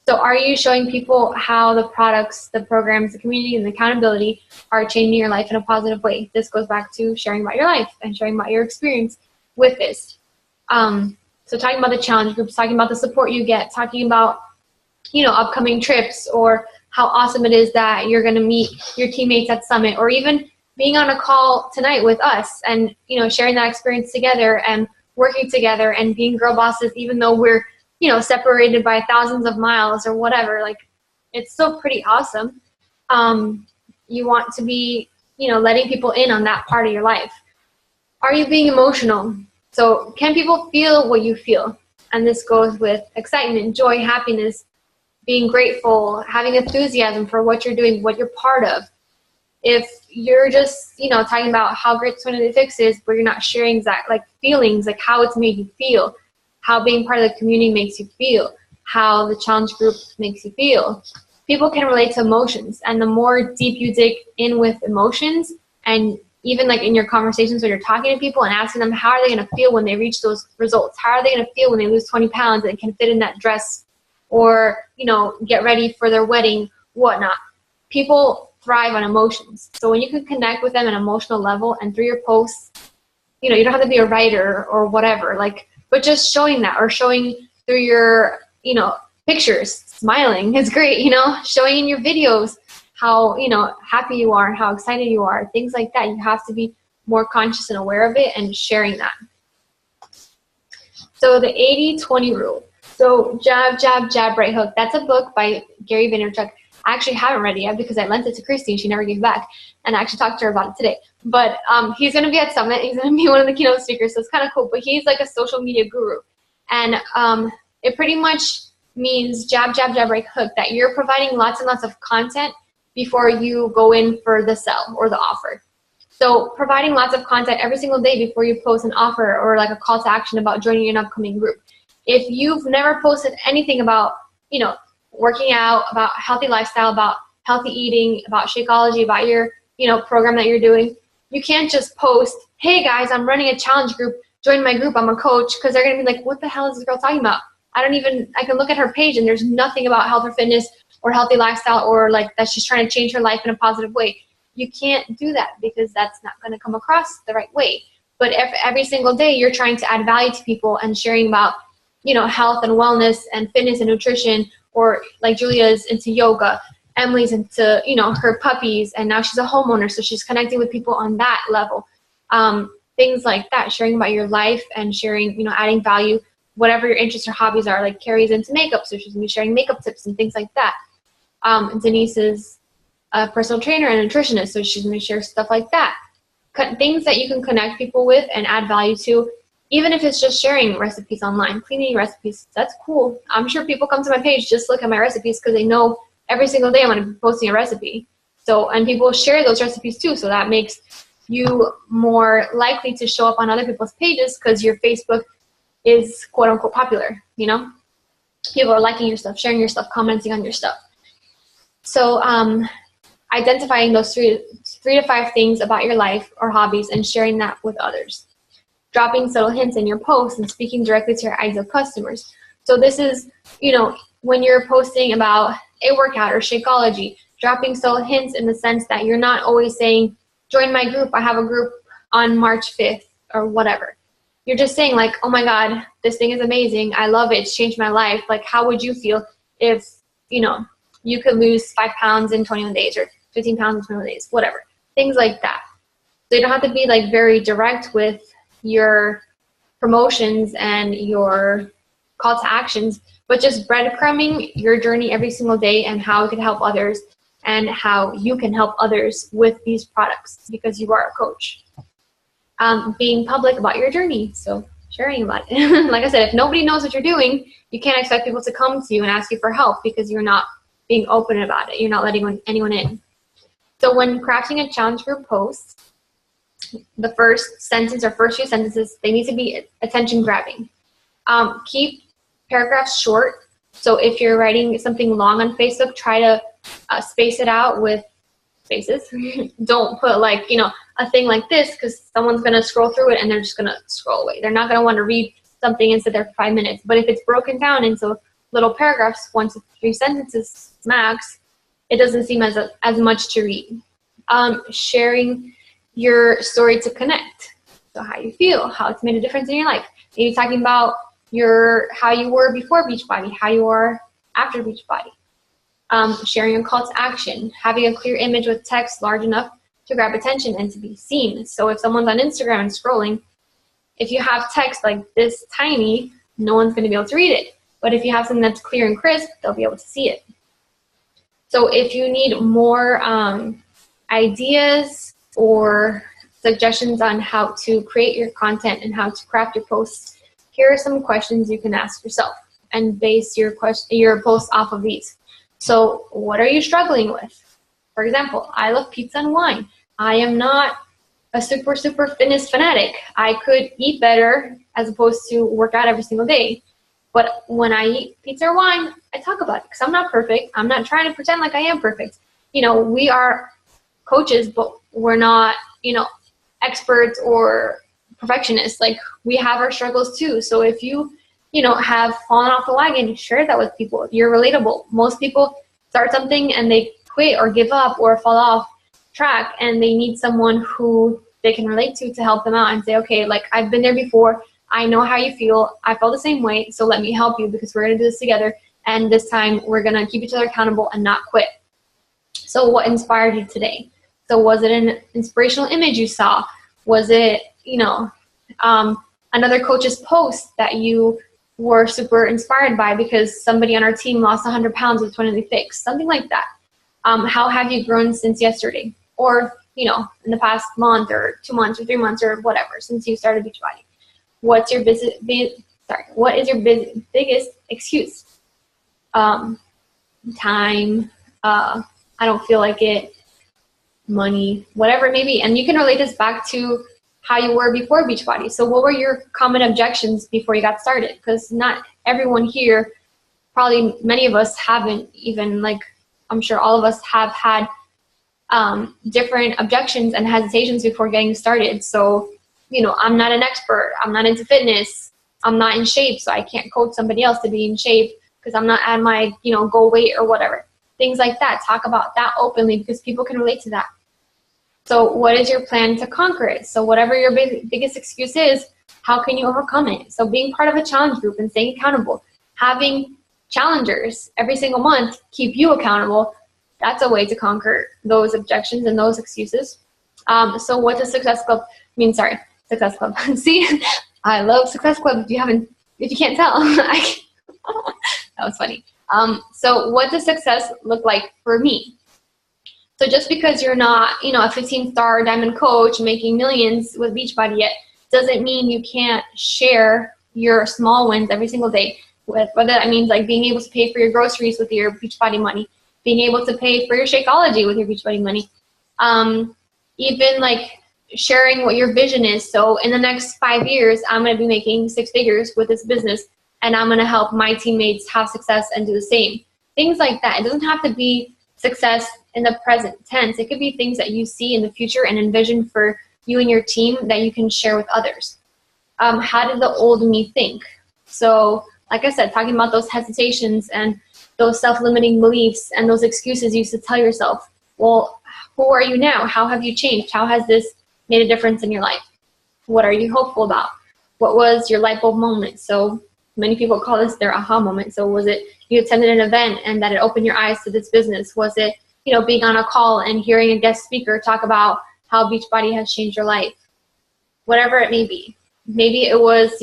So are you showing people how the products, the programs, the community, and the accountability are changing your life in a positive way? This goes back to sharing about your life and sharing about your experience with this. So talking about the challenge groups, talking about the support you get, talking about, upcoming trips, or how awesome it is that you're going to meet your teammates at Summit, or even being on a call tonight with us and, sharing that experience together and working together and being girl bosses, even though we're separated by thousands of miles or whatever. Like, it's still pretty awesome. You want to be, letting people in on that part of your life. Are you being emotional? So can people feel what you feel? And this goes with excitement, joy, happiness, being grateful, having enthusiasm for what you're doing, what you're part of. If you're just, talking about how great 21-day fix is, but you're not sharing exact feelings, like how it's made you feel, how being part of the community makes you feel, how the challenge group makes you feel. People can relate to emotions, and the more deep you dig in with emotions, and even in your conversations when you're talking to people and asking them how are they going to feel when they reach those results, how are they going to feel when they lose 20 pounds and can fit in that dress, or get ready for their wedding, whatnot. People thrive on emotions. So when you can connect with them at an emotional level, and through your posts, you don't have to be a writer or whatever, but just showing that, or showing through your, pictures, smiling is great, showing in your videos how, happy you are, how excited you are, things like that. You have to be more conscious and aware of it and sharing that. So the 80-20 rule. So jab, jab, jab, right hook. That's a book by Gary Vaynerchuk. I actually haven't read it yet because I lent it to Christy and she never gave it back. And I actually talked to her about it today. But he's going to be at Summit. He's going to be one of the keynote speakers, so it's kind of cool. But he's like a social media guru. And it pretty much means jab, jab, jab, right hook, that you're providing lots and lots of content before you go in for the sell or the offer. So providing lots of content every single day before you post an offer or a call to action about joining an upcoming group. If you've never posted anything about, working out, about healthy lifestyle, about healthy eating, about Shakeology, about your, program that you're doing, you can't just post, hey guys, I'm running a challenge group, join my group, I'm a coach, because they're going to be like, what the hell is this girl talking about? I can look at her page and there's nothing about health or fitness or healthy lifestyle, or that she's trying to change her life in a positive way. You can't do that because that's not going to come across the right way. But if every single day you're trying to add value to people and sharing about, health and wellness and fitness and nutrition, or like Julia's into yoga, Emily's into, her puppies, and now she's a homeowner, so she's connecting with people on that level. Things like that, sharing about your life and sharing, adding value, whatever your interests or hobbies are, like Carrie's into makeup, so she's going to be sharing makeup tips and things like that. Denise is a personal trainer and nutritionist, so she's going to share stuff like that. Things that you can connect people with and add value to, even if it's just sharing recipes online, cleaning recipes, that's cool. I'm sure people come to my page just look at my recipes because they know every single day I'm going to be posting a recipe. So, and people share those recipes too, so that makes you more likely to show up on other people's pages because your Facebook is quote unquote popular, People are liking your stuff, sharing your stuff, commenting on your stuff. So identifying those three to five things about your life or hobbies and sharing that with others. Dropping subtle hints in your posts and speaking directly to your ideal customers. So this is, when you're posting about a workout or Shakeology, dropping subtle hints in the sense that you're not always saying, join my group, I have a group on March 5th or whatever. You're just saying like, oh my God, this thing is amazing. I love it. It's changed my life. Like, how would you feel if, you could lose 5 pounds in 21 days or 15 pounds in 21 days, whatever. Things like that. So you don't have to be like very direct with your promotions and your call to actions, but just breadcrumbing your journey every single day and how it can help others and how you can help others with these products because you are a coach. Being public about your journey, so sharing about it. Like I said, if nobody knows what you're doing, you can't expect people to come to you and ask you for help because you're not being open about it. You're not letting anyone in. So when crafting a challenge group post, the first sentence or first few sentences, they need to be attention grabbing. Keep paragraphs short. So if you're writing something long on Facebook, try to space it out with spaces. Don't put like, a thing like this because someone's going to scroll through it and they're just going to scroll away. They're not going to want to read something and sit there for 5 minutes. But if it's broken down into little paragraphs, 1 to 3 sentences max, it doesn't seem as much to read. Sharing your story to connect. So how you feel, how it's made a difference in your life. Maybe talking about how you were before Beachbody, how you are after Beachbody. Sharing a call to action, having a clear image with text large enough to grab attention and to be seen. So if someone's on Instagram and scrolling, if you have text like this tiny, no one's going to be able to read it. But if you have something that's clear and crisp, they'll be able to see it. So if you need more ideas or suggestions on how to create your content and how to craft your posts, here are some questions you can ask yourself and base your posts off of these. So what are you struggling with? For example, I love pizza and wine. I am not a super fitness fanatic. I could eat better as opposed to work out every single day. But when I eat pizza or wine, I talk about it because I'm not perfect. I'm not trying to pretend like I am perfect. We are coaches, but we're not, experts or perfectionists. Like, we have our struggles too. So if you, have fallen off the wagon, share that with people. You're relatable. Most people start something and they quit or give up or fall off track, and they need someone who they can relate to help them out and say, okay, like, I've been there before. I know how you feel. I felt the same way. So let me help you because we're going to do this together. And this time we're going to keep each other accountable and not quit. So what inspired you today? So was it an inspirational image you saw? Was it, another coach's post that you were super inspired by because somebody on our team lost 100 pounds with 20 fix? Something like that. How have you grown since yesterday? Or, in the past month or 2 months or 3 months or whatever, since you started Beachbody? What is your biggest excuse? Time, I don't feel like it, money, whatever it may be. And you can relate this back to how you were before Beachbody. So what were your common objections before you got started? Because not everyone here, probably many of us haven't even, like, I'm sure all of us have had different objections and hesitations before getting started. So, I'm not an expert. I'm not into fitness. I'm not in shape, so I can't coach somebody else to be in shape because I'm not at my, goal weight or whatever. Things like that. Talk about that openly because people can relate to that. So what is your plan to conquer it? So whatever your biggest excuse is, how can you overcome it? So being part of a challenge group and staying accountable, having challengers every single month keep you accountable, that's a way to conquer those objections and those excuses. So what does Success Club mean? Sorry, Success Club. See, I love Success Club. If you can't tell, that was funny. So what does success look like for me? So just because you're not, a 15-star diamond coach making millions with Beachbody yet, doesn't mean you can't share your small wins every single day. Whether that means like being able to pay for your groceries with your Beachbody money, being able to pay for your Shakeology with your Beachbody money, even like sharing what your vision is. So in the next 5 years, I'm going to be making 6 figures with this business. and I'm going to help my teammates have success and do the same. Things like that. It doesn't have to be success in the present tense. It could be things that you see in the future and envision for you and your team that you can share with others. How did the old me think? So, like I said, talking about those hesitations and those self-limiting beliefs and those excuses you used to tell yourself. Well, who are you now? How have you changed? How has this made a difference in your life? What are you hopeful about? What was your light bulb moment? So many people call this their aha moment. So was it you attended an event and that it opened your eyes to this business? Was it, being on a call and hearing a guest speaker talk about how Beachbody has changed your life? Whatever it may be. Maybe it was,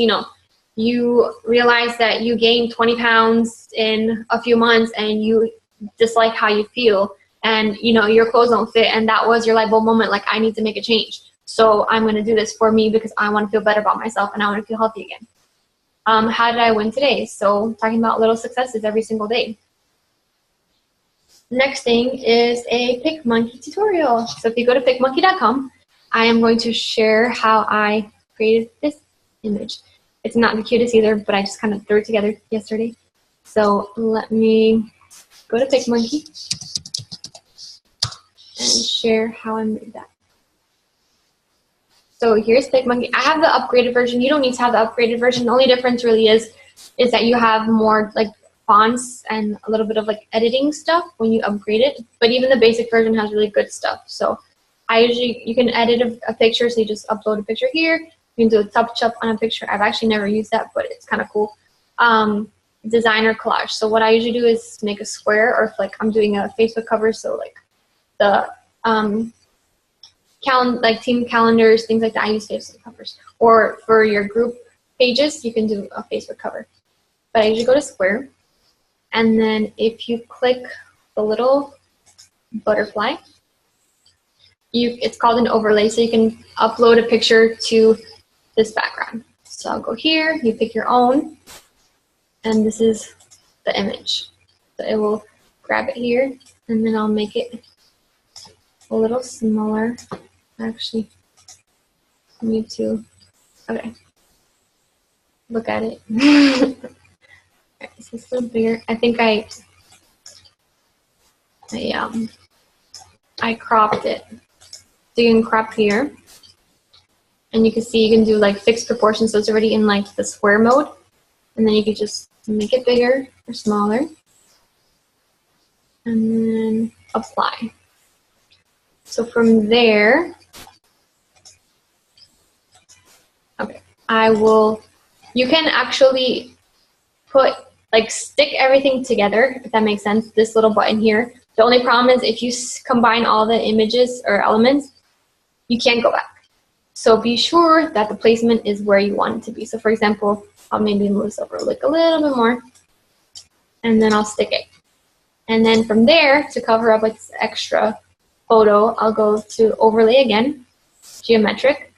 you realized that you gained 20 pounds in a few months and you dislike how you feel and, your clothes don't fit, and that was your light bulb moment, like, I need to make a change. So I'm going to do this for me because I want to feel better about myself and I want to feel healthy again. How did I win today? So talking about little successes every single day. Next thing is a PicMonkey tutorial. So if you go to picmonkey.com, I am going to share how I created this image. It's not the cutest either, but I just kind of threw it together yesterday. So let me go to PicMonkey and share how I made that. So here's PicMonkey. I have the upgraded version. You don't need to have the upgraded version. The only difference really is that you have more like fonts and a little bit of like editing stuff when you upgrade it. But even the basic version has really good stuff. So you can edit a picture. So you just upload a picture here. You can do a touch up on a picture. I've actually never used that, but it's kind of cool. Designer collage. So what I usually do is make a square, or if like I'm doing a Facebook cover, so like the team calendars, things like that, I use Facebook covers. Or for your group pages, you can do a Facebook cover. But I usually go to square, and then if you click the little butterfly, it's called an overlay, so you can upload a picture to this background. So I'll go here, you pick your own, and this is the image. So it will grab it here, and then I'll make it a little smaller. Actually, I need to, okay, look at it. Right, this is a little bigger. I think I cropped it. So you can crop here, and you can see you can do like fixed proportions, so it's already in like the square mode, and then you can just make it bigger or smaller, and then apply. So from there, okay, you can actually stick everything together, if that makes sense, this little button here. The only problem is if you combine all the images or elements, you can't go back. So be sure that the placement is where you want it to be. So for example, I'll maybe move this over like a little bit more, and then I'll stick it. And then from there, to cover up like this extra photo, I'll go to overlay again, geometric,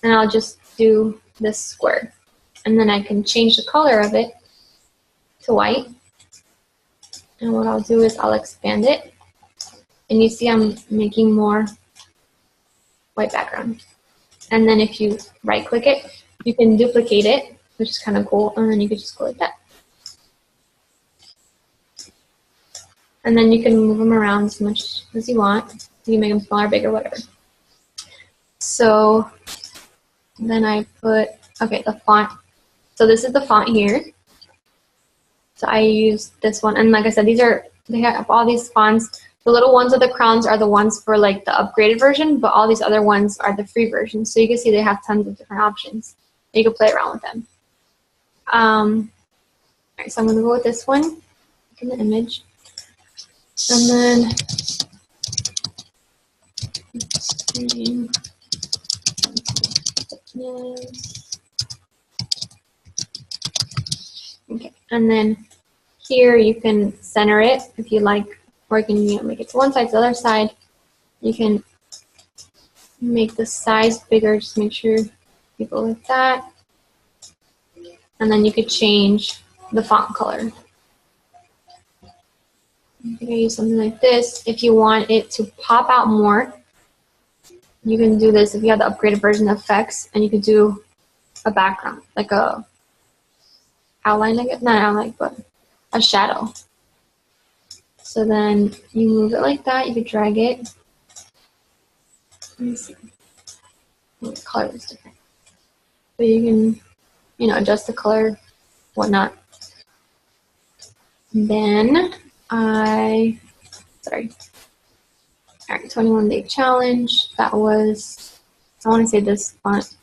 and I'll just do this square. And then I can change the color of it to white. And what I'll do is I'll expand it. And you see I'm making more white background. And then if you right click it, you can duplicate it, which is kind of cool. And then you can just go like that. And then you can move them around as much as you want. You can make them smaller, bigger, whatever. So then I put, okay, the font. So this is the font here. So I use this one. And like I said, they have all these fonts. The little ones with the crowns are the ones for like the upgraded version, but all these other ones are the free version. So you can see they have tons of different options. You can play around with them. All right, so I'm going to go with this one in the image. And then okay, and then here you can center it if you like, or you can make it to one side, to the other side. You can make the size bigger, just make sure you go like that. And then you could change the font color. I think I use something like this. If you want it to pop out more, you can do this if you have the upgraded version of effects, and you can do a background, like a outline, I guess, not outline, but a shadow. So then you move it like that. You could drag it. Let me see. The color is different. But you can, you know, adjust the color, whatnot. And then sorry. All right, 21-day challenge. That was, I want to say this font.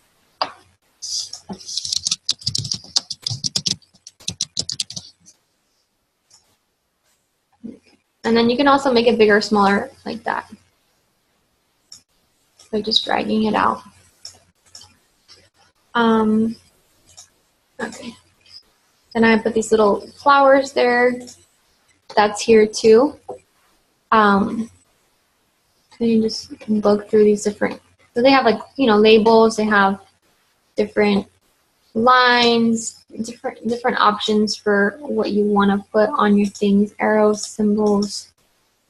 And then you can also make it bigger or smaller like that. Like just dragging it out. Okay. Then I put these little flowers there. That's here too. You just can look through these different, so they have like, you know, labels, they have different lines, different options for what you want to put on your things, arrows, symbols,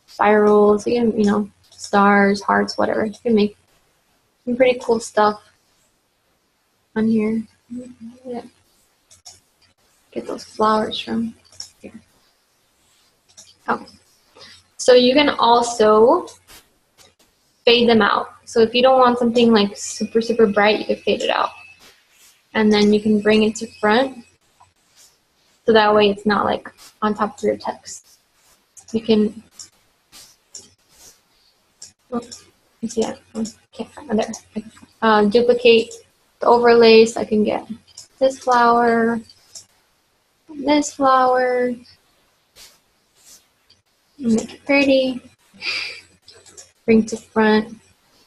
spirals, you can, you know, stars, hearts, whatever. You can make some pretty cool stuff on here. Yeah. Get those flowers from here. Okay. So you can also fade them out. So if you don't want something like super, super bright, you can fade it out. And then you can bring it to front. So that way it's not like on top of your text. You can, oh, you see that? I can't find it there. Duplicate the overlay so I can get this flower, this flower, make it pretty, bring to front.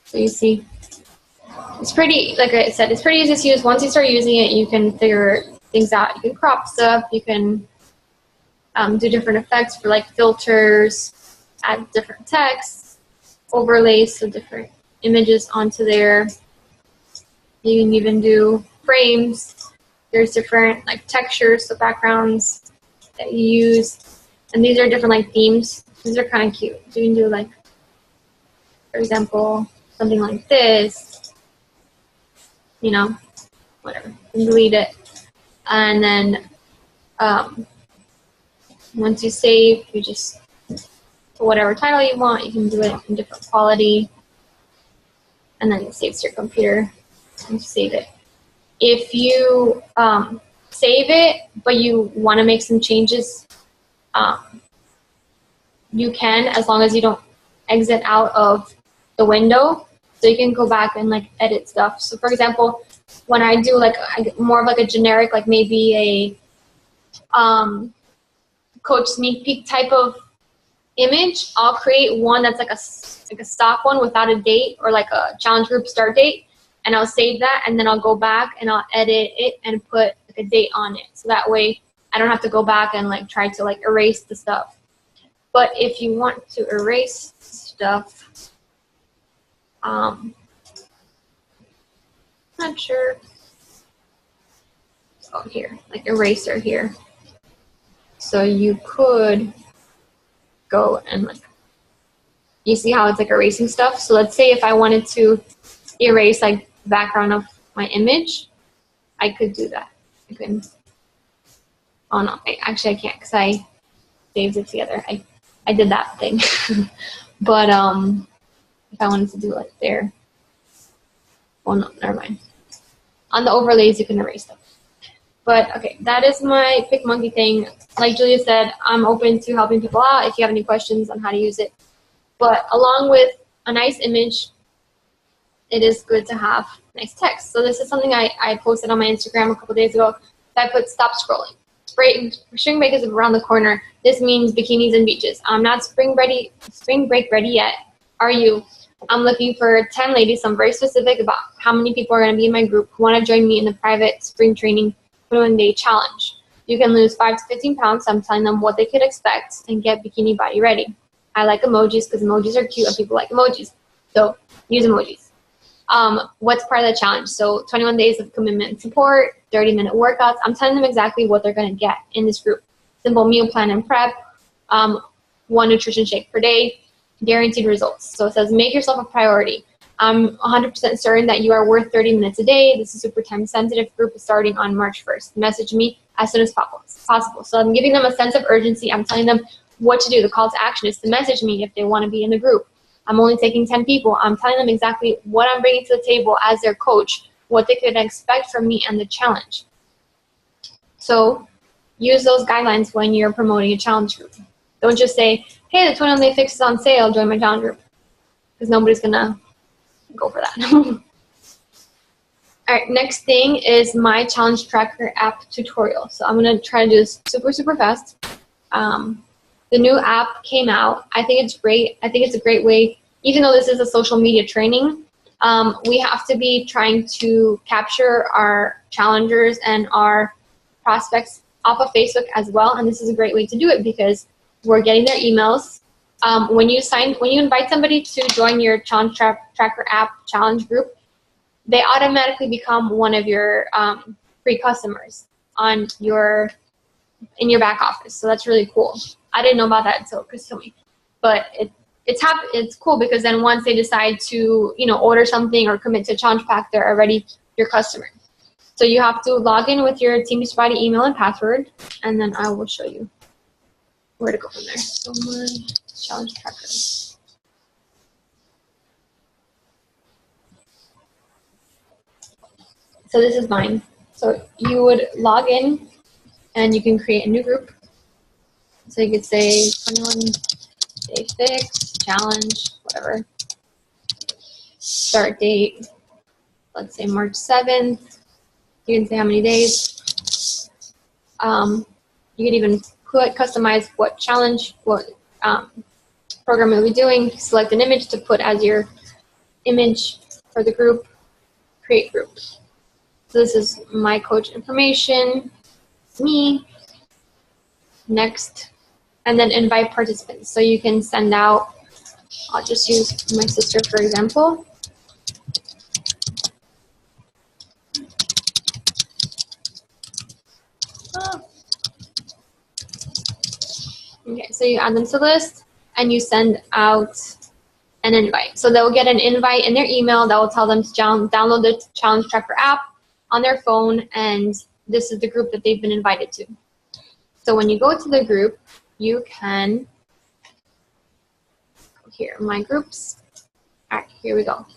So you see, it's pretty, like I said, it's pretty easy to use. Once you start using it, you can figure things out. You can crop stuff, you can do different effects for like filters, add different text, overlays, so different images onto there. You can even do frames. There's different like textures, so backgrounds that you use. And these are different like themes. These are kind of cute. So you can do like, for example, something like this, you know, whatever. You can delete it. And then once you save, you just put whatever title you want. You can do it in different quality. And then it saves to your computer and save it. If you save it, but you want to make some changes, you can, as long as you don't exit out of the window. So you can go back and like edit stuff. So for example, when I do like more of like a generic, like maybe a coach sneak peek type of image, I'll create one that's like a stock one without a date or like a challenge group start date, and I'll save that, and then I'll go back and I'll edit it and put like a date on it. So that way I don't have to go back and like try to like erase the stuff. But if you want to erase stuff, not sure. Oh, here, like eraser here. So you could go and like, you see how it's like erasing stuff? So let's say if I wanted to erase like the background of my image, I could do that. I couldn't. Oh no, actually I can't because I saved it together. I did that thing. But if I wanted to do like there, well no, never mind. On the overlays you can erase them. But okay, that is my PicMonkey thing. Like Julia said, I'm open to helping people out if you have any questions on how to use it. But along with a nice image, it is good to have nice text. So this is something I posted on my Instagram a couple days ago. I put stop scrolling. Spring break is around the corner. This means bikinis and beaches. I'm not spring break ready yet. Are you? I'm looking for 10 ladies. So I'm very specific about how many people are going to be in my group who want to join me in the private spring training 21-day challenge. You can lose 5 to 15 pounds. So I'm telling them what they could expect and get bikini body ready. I like emojis because emojis are cute and people like emojis. So use emojis. What's part of the challenge? So 21 days of commitment and support, 30-minute workouts. I'm telling them exactly what they're going to get in this group. Simple meal plan and prep, 1 nutrition shake per day, guaranteed results. So it says make yourself a priority. I'm 100% certain that you are worth 30 minutes a day. This is super time sensitive. Group is starting on March 1st. Message me as soon as possible. So I'm giving them a sense of urgency. I'm telling them what to do. The call to action is to message me if they want to be in the group. I'm only taking 10 people. I'm telling them exactly what I'm bringing to the table as their coach, what they could expect from me, and the challenge. So use those guidelines when you're promoting a challenge group. Don't just say, hey, the 21-day fix is on sale, join my challenge group, because nobody's going to go for that. All right, next thing is my challenge tracker app tutorial. So I'm going to try to do this super, super fast. The new app came out. I think it's great. I think it's a great way, even though this is a social media training, we have to be trying to capture our challengers and our prospects off of Facebook as well. And this is a great way to do it because we're getting their emails. When you invite somebody to join your challenge tracker app challenge group, they automatically become one of your free customers in your back office. So that's really cool. I didn't know about that until Chris told me, but it's cool because then once they decide to order something or commit to a challenge pack, they're already your customer. So you have to log in with your Team Beachbody email and password, and then I will show you where to go from there. So my challenge tracker. So this is mine. So you would log in and you can create a new group. So you could say 21-day fix, challenge, whatever. Start date, let's say March 7th. You can say how many days. You can even customize what challenge, what program you'll be doing. Select an image to put as your image for the group. Create group. So this is my coach information, me, next, and then invite participants. So you can send out, I'll just use my sister for example. Okay, so you add them to the list and you send out an invite. So they'll get an invite in their email that will tell them to download the Challenge Tracker app on their phone, and this is the group that they've been invited to. So when you go to the group, you can, here, my groups. All right, here we go.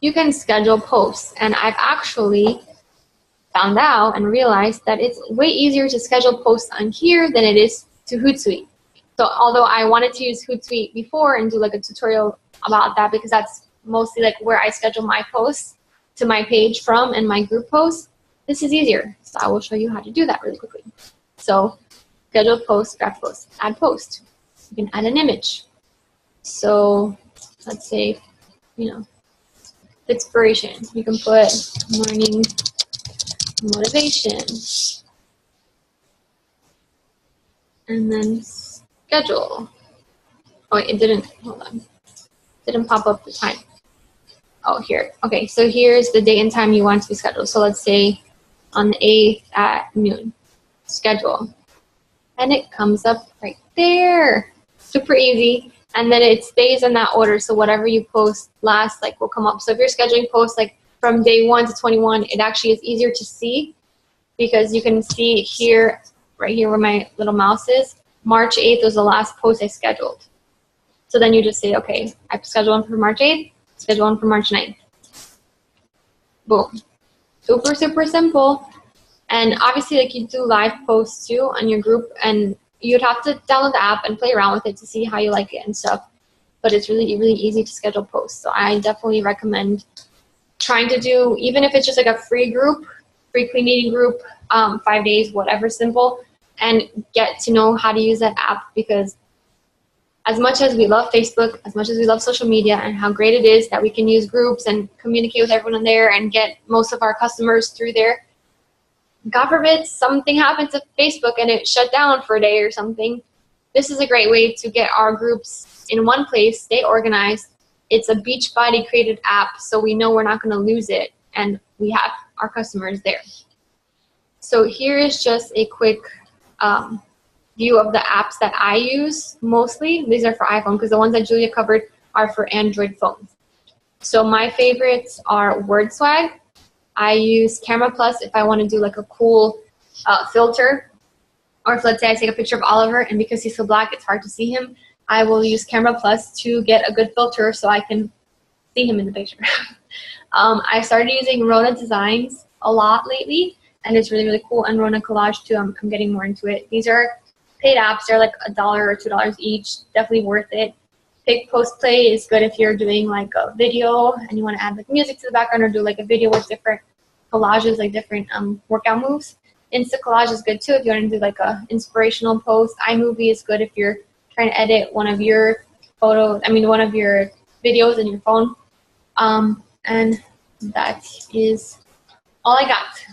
You can schedule posts, and I've actually found out and realized that it's way easier to schedule posts on here than it is to Hootsuite. So although I wanted to use Hootsuite before and do like a tutorial about that because that's mostly like where I schedule my posts to my page from and my group posts, this is easier. So I will show you how to do that really quickly. So schedule post, draft post, add post. You can add an image. So let's say, inspiration. You can put morning motivation. And then schedule. Oh, wait, it didn't, hold on. Didn't pop up the time. Oh, here. Okay, so here's the date and time you want to be scheduled. So let's say on the 8th at noon. Schedule. And it comes up right there. Super easy. And then it stays in that order. So whatever you post last, will come up. So if you're scheduling posts from day 1 to 21, it actually is easier to see because you can see here, right here where my little mouse is, March 8th was the last post I scheduled. So then you just say, okay, I scheduled one for March 8th, schedule one for March 9th. Boom. Super, super simple. And obviously, you do live posts too on your group, and you'd have to download the app and play around with it to see how you like it and stuff. But it's really, really easy to schedule posts. So I definitely recommend trying to do, even if it's just a free group, free clean eating group, 5 days, whatever, simple, and get to know how to use that app because as much as we love Facebook, as much as we love social media and how great it is that we can use groups and communicate with everyone on there and get most of our customers through there, God forbid something happens to Facebook and it shut down for a day or something. This is a great way to get our groups in one place, stay organized. It's a Beachbody created app, so we know we're not going to lose it, and we have our customers there. So here is just a quick view of the apps that I use mostly. These are for iPhone because the ones that Julia covered are for Android phones. So my favorites are WordSwag. I use Camera Plus if I want to do a cool filter or if let's say I take a picture of Oliver and because he's so black, it's hard to see him, I will use Camera Plus to get a good filter so I can see him in the picture. I started using Rona Designs a lot lately, and it's really, really cool. And Rona Collage too, I'm getting more into it. These are paid apps. They're like $1 or $2 each. Definitely worth it. Pick Post Play is good if you're doing like a video and you want to add like music to the background or do like a video with different collages, like different workout moves. Insta Collage is good too if you want to do like a inspirational post. iMovie is good if you're trying to edit one of your one of your videos in your phone. And that is all I got.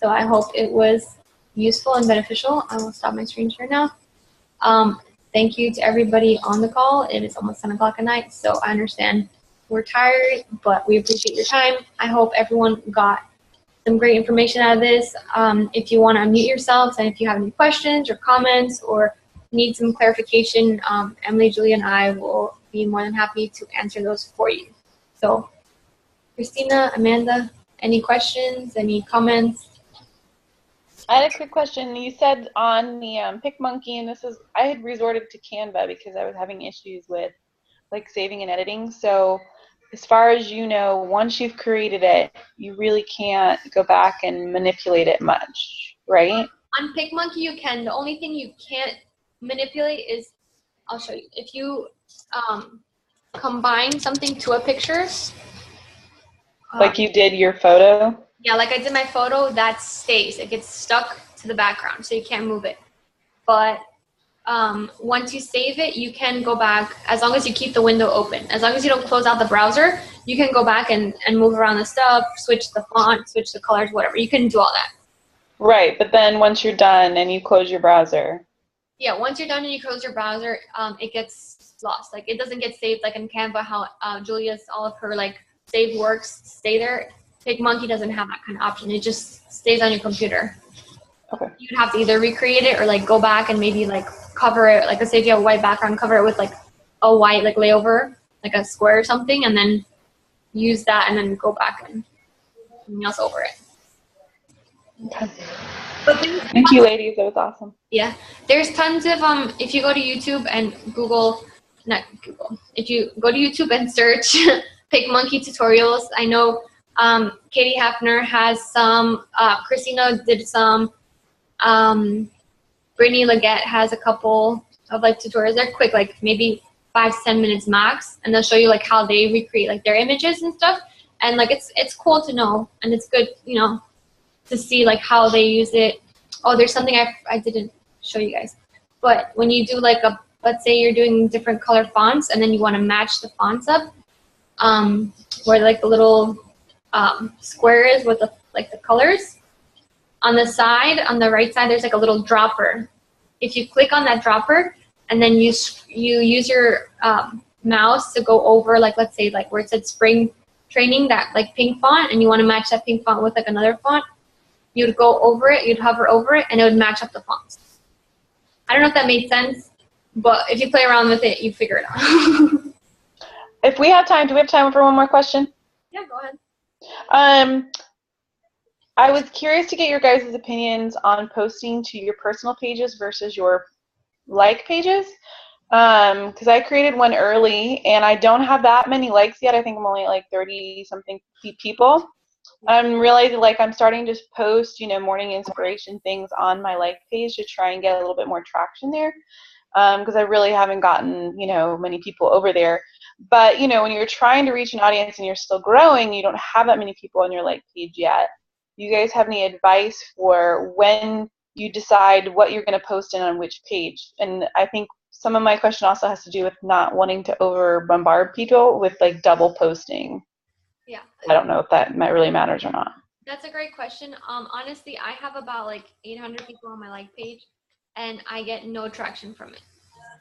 So I hope it was useful and beneficial. I will stop my screen share now. Thank you to everybody on the call. It is almost 10 o'clock at night, so I understand we're tired, but we appreciate your time. I hope everyone got some great information out of this. If you want to unmute yourselves and if you have any questions or comments or need some clarification, Emily, Julia, and I will be more than happy to answer those for you. So, Christina, Amanda, any questions, any comments? I had a quick question. You said on the PicMonkey, and I had resorted to Canva because I was having issues with like saving and editing. So as far as you know, once you've created it, you really can't go back and manipulate it much, right? On PicMonkey you can. The only thing you can't manipulate is, I'll show you. If you combine something to a picture. Like you did your photo? Yeah, like I did my photo, that stays. It gets stuck to the background, so you can't move it. But once you save it, you can go back, as long as you keep the window open. As long as you don't close out the browser, you can go back and move around the stuff, switch the font, switch the colors, whatever. You can do all that. Right, but then once you're done and you close your browser. Yeah, once you're done and you close your browser, it gets lost. Like, it doesn't get saved like in Canva, how Julia's, all of her like saved works stay there. PicMonkey doesn't have that kind of option. It just stays on your computer. Okay. You'd have to either recreate it or like go back and maybe like cover it, like let's say if you have a white background, cover it with like a white like layover, like a square or something, and then use that and then go back and something else over it. Okay. But Thank you, ladies. That was awesome. Yeah, there's tons of if you go to YouTube and if you go to YouTube and search PicMonkey tutorials, I know Katie Hafner has some, Christina did some, Brittany Leggett has a couple of like tutorials. They're quick, like maybe 5 to 10 minutes max, and they'll show you like how they recreate like their images and stuff. And like it's cool to know, and it's good, to see like how they use it. Oh, there's something I didn't show you guys, but when you do like let's say you're doing different color fonts, and then you want to match the fonts up, where like the little square is with the colors. On the side, on the right side, there's like a little dropper. If you click on that dropper and then you use your mouse to go over, like let's say like where it said spring training, that like pink font, and you want to match that pink font with like another font, you'd go over it, you'd hover over it, and it would match up the fonts. I don't know if that made sense, but if you play around with it, you figure it out. If we have time, do we have time for one more question? Yeah, go ahead. I was curious to get your guys' opinions on posting to your personal pages versus your like pages, because I created one early and I don't have that many likes yet. I think I'm only at like 30-something people. I'm realizing like I'm starting to post, morning inspiration things on my like page to try and get a little bit more traction there, because I really haven't gotten, many people over there. But, when you're trying to reach an audience and you're still growing, you don't have that many people on your like page yet. Do you guys have any advice for when you decide what you're going to post in on which page? And I think some of my question also has to do with not wanting to over bombard people with like double posting. Yeah. I don't know if that really matters or not. That's a great question. Honestly, I have about like 800 people on my like page, and I get no traction from it.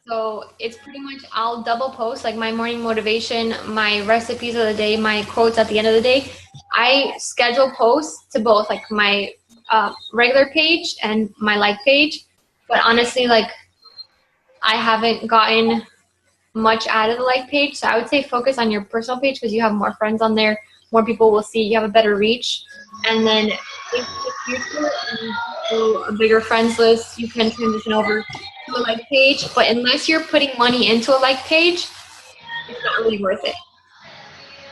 So it's pretty much, I'll double post like my morning motivation, my recipes of the day, my quotes at the end of the day. I schedule posts to both like my regular page and my like page. But honestly, like I haven't gotten much out of the like page. So I would say focus on your personal page because you have more friends on there. More people will see, you have a better reach. And then if you grow a bigger friends list, you can transition over to a like page. But unless you're putting money into a like page, it's not really worth it.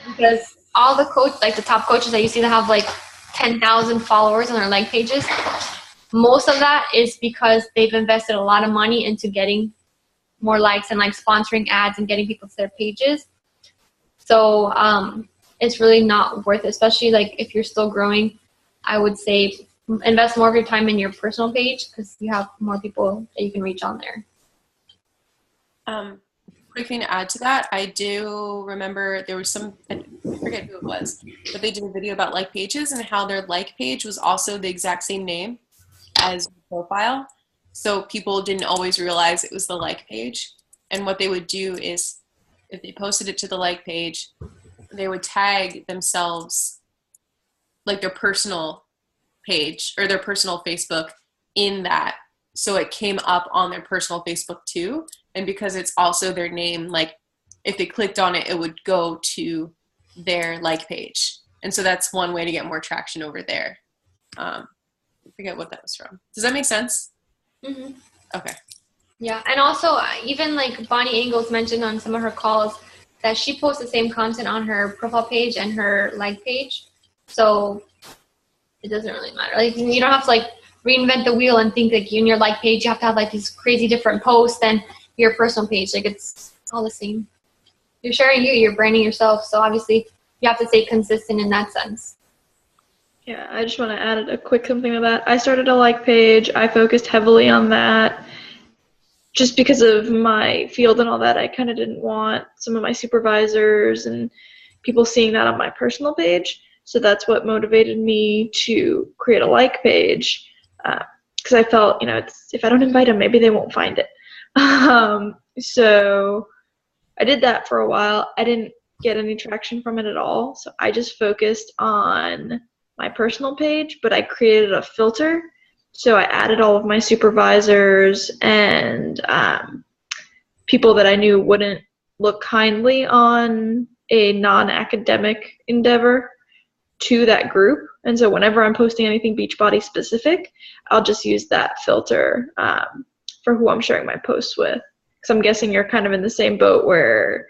Because all the like the top coaches that you see that have like 10,000 followers on their like pages, most of that is because they've invested a lot of money into getting more likes and like sponsoring ads and getting people to their pages. So it's really not worth it, especially like if you're still growing. I would say invest more of your time in your personal page because you have more people that you can reach on there. Quick thing to add to that, I do remember there was I forget who it was, but they did a video about like pages and how their like page was also the exact same name as your profile. So people didn't always realize it was the like page. And what they would do is if they posted it to the like page, they would tag themselves, like their personal page or their personal Facebook in that. So it came up on their personal Facebook too. And because it's also their name, like if they clicked on it, it would go to their like page. And so that's one way to get more traction over there. I forget what that was from. Does that make sense? Mm-hmm. Okay. Yeah, and also even like Bonnie Ingalls mentioned on some of her calls that she posts the same content on her profile page and her like page. So it doesn't really matter. Like you don't have to like reinvent the wheel and think like you and your like page you have to have like these crazy different posts than your personal page. Like it's all the same. You're sharing you're branding yourself. So obviously you have to stay consistent in that sense. Yeah, I just want to add a quick something to that. I started a like page. I focused heavily on that. Just because of my field and all that, I kind of didn't want some of my supervisors and people seeing that on my personal page. So that's what motivated me to create a like page. Because I felt, if I don't invite them, maybe they won't find it. So I did that for a while. I didn't get any traction from it at all. So I just focused on my personal page, but I created a filter. So I added all of my supervisors and people that I knew wouldn't look kindly on a non-academic endeavor to that group. And so whenever I'm posting anything Beachbody specific, I'll just use that filter for who I'm sharing my posts with. Because I'm guessing you're kind of in the same boat where,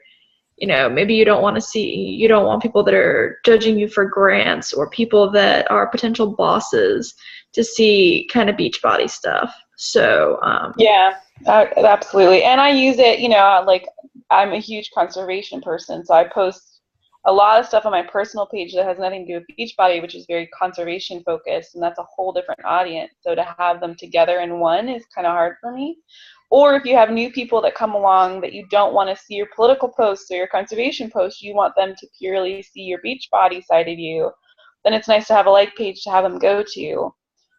maybe you don't want people that are judging you for grants or people that are potential bosses to see kind of Beachbody stuff. So yeah, absolutely. And I use it, like I'm a huge conservation person, so I post a lot of stuff on my personal page that has nothing to do with Beachbody, which is very conservation focused, and that's a whole different audience. So to have them together in one is kind of hard for me. Or if you have new people that come along that you don't want to see your political posts or your conservation posts, you want them to purely see your Beachbody side of you, then it's nice to have a like page to have them go to.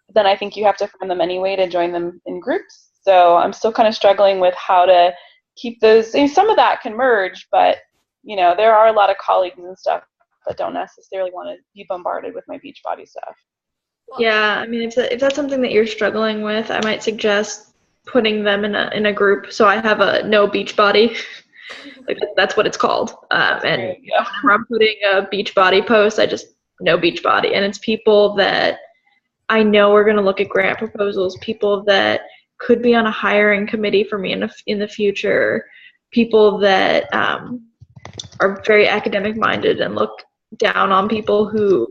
But then I think you have to find them anyway to join them in groups. So I'm still kind of struggling with how to keep those. Some of that can merge, but there are a lot of colleagues and stuff that don't necessarily want to be bombarded with my Beachbody stuff. yeah, I mean, if that's something that you're struggling with, I might suggest putting them in a group. So I have a no Beachbody, like that's what it's called. And whenever I'm putting a Beachbody post, I just no Beachbody, and it's people that I know are going to look at grant proposals, people that could be on a hiring committee for me in the future, people that are very academic minded and look down on people who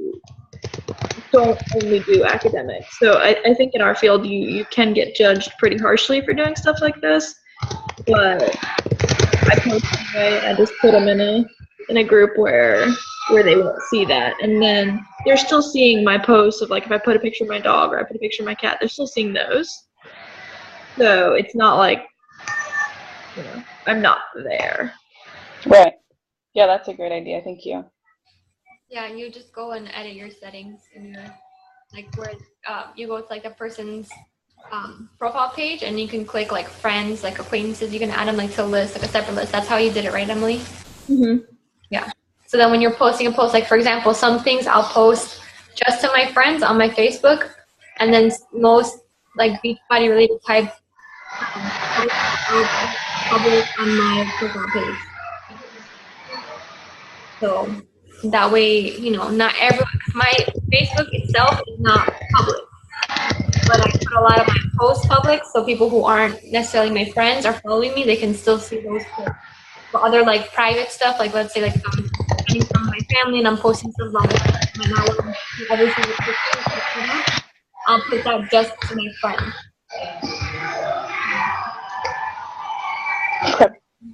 don't only do academics. So I think in our field you can get judged pretty harshly for doing stuff like this, but I post anyway. I just put them in a group where they won't see that, and then they're still seeing my posts of like if I put a picture of my dog or I put a picture of my cat, they're still seeing those. So it's not like I'm not there. Right. Yeah, that's a great idea. Thank you. Yeah, you just go and edit your settings in your like where you go to like the person's profile page and you can click like friends, like acquaintances. You can add them like to a list, like a separate list. That's how you did it, right, Emily? Mm-hmm. Yeah. So then when you're posting a post, like for example, some things I'll post just to my friends on my Facebook, and then most like Beachbody related type public on my profile page. So that way, not everyone. My Facebook itself is not public, but I public, so people who aren't necessarily my friends are following me, they can still see those clips. But other like private stuff, like let's say like I'm getting from my family and I'm posting stuff about my friends, I might not want to see every single picture. I'll put that just to my friends.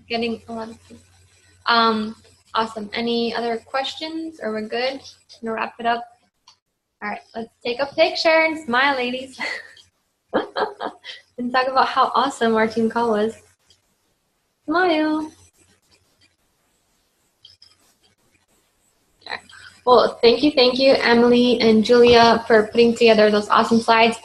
Getting a lot of people. Awesome. Any other questions, or we're good? Gonna wrap it up. All right, let's take a picture and smile, ladies. And talk about how awesome our team call was. Smile. All right. Well, thank you, Emily and Julia, for putting together those awesome slides.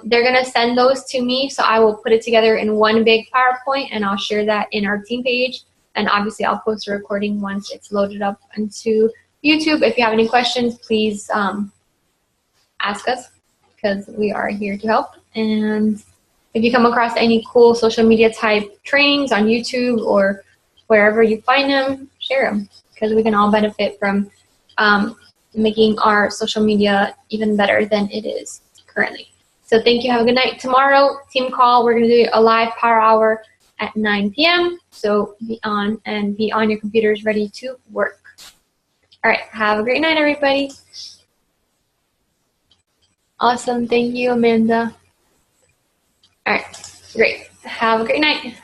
They're gonna send those to me, so I will put it together in one big PowerPoint, and I'll share that in our team page. And obviously, I'll post a recording once it's loaded up into YouTube. If you have any questions, please ask us, because we are here to help. And if you come across any cool social media type trainings on YouTube or wherever you find them, share them, because we can all benefit from making our social media even better than it is currently. So thank you. Have a good night. Tomorrow, team call, we're going to do a live power hour at 9 p.m. So be on your computers ready to work. All right. Have a great night, everybody. Awesome. Thank you, Amanda. All right. Great. Have a great night.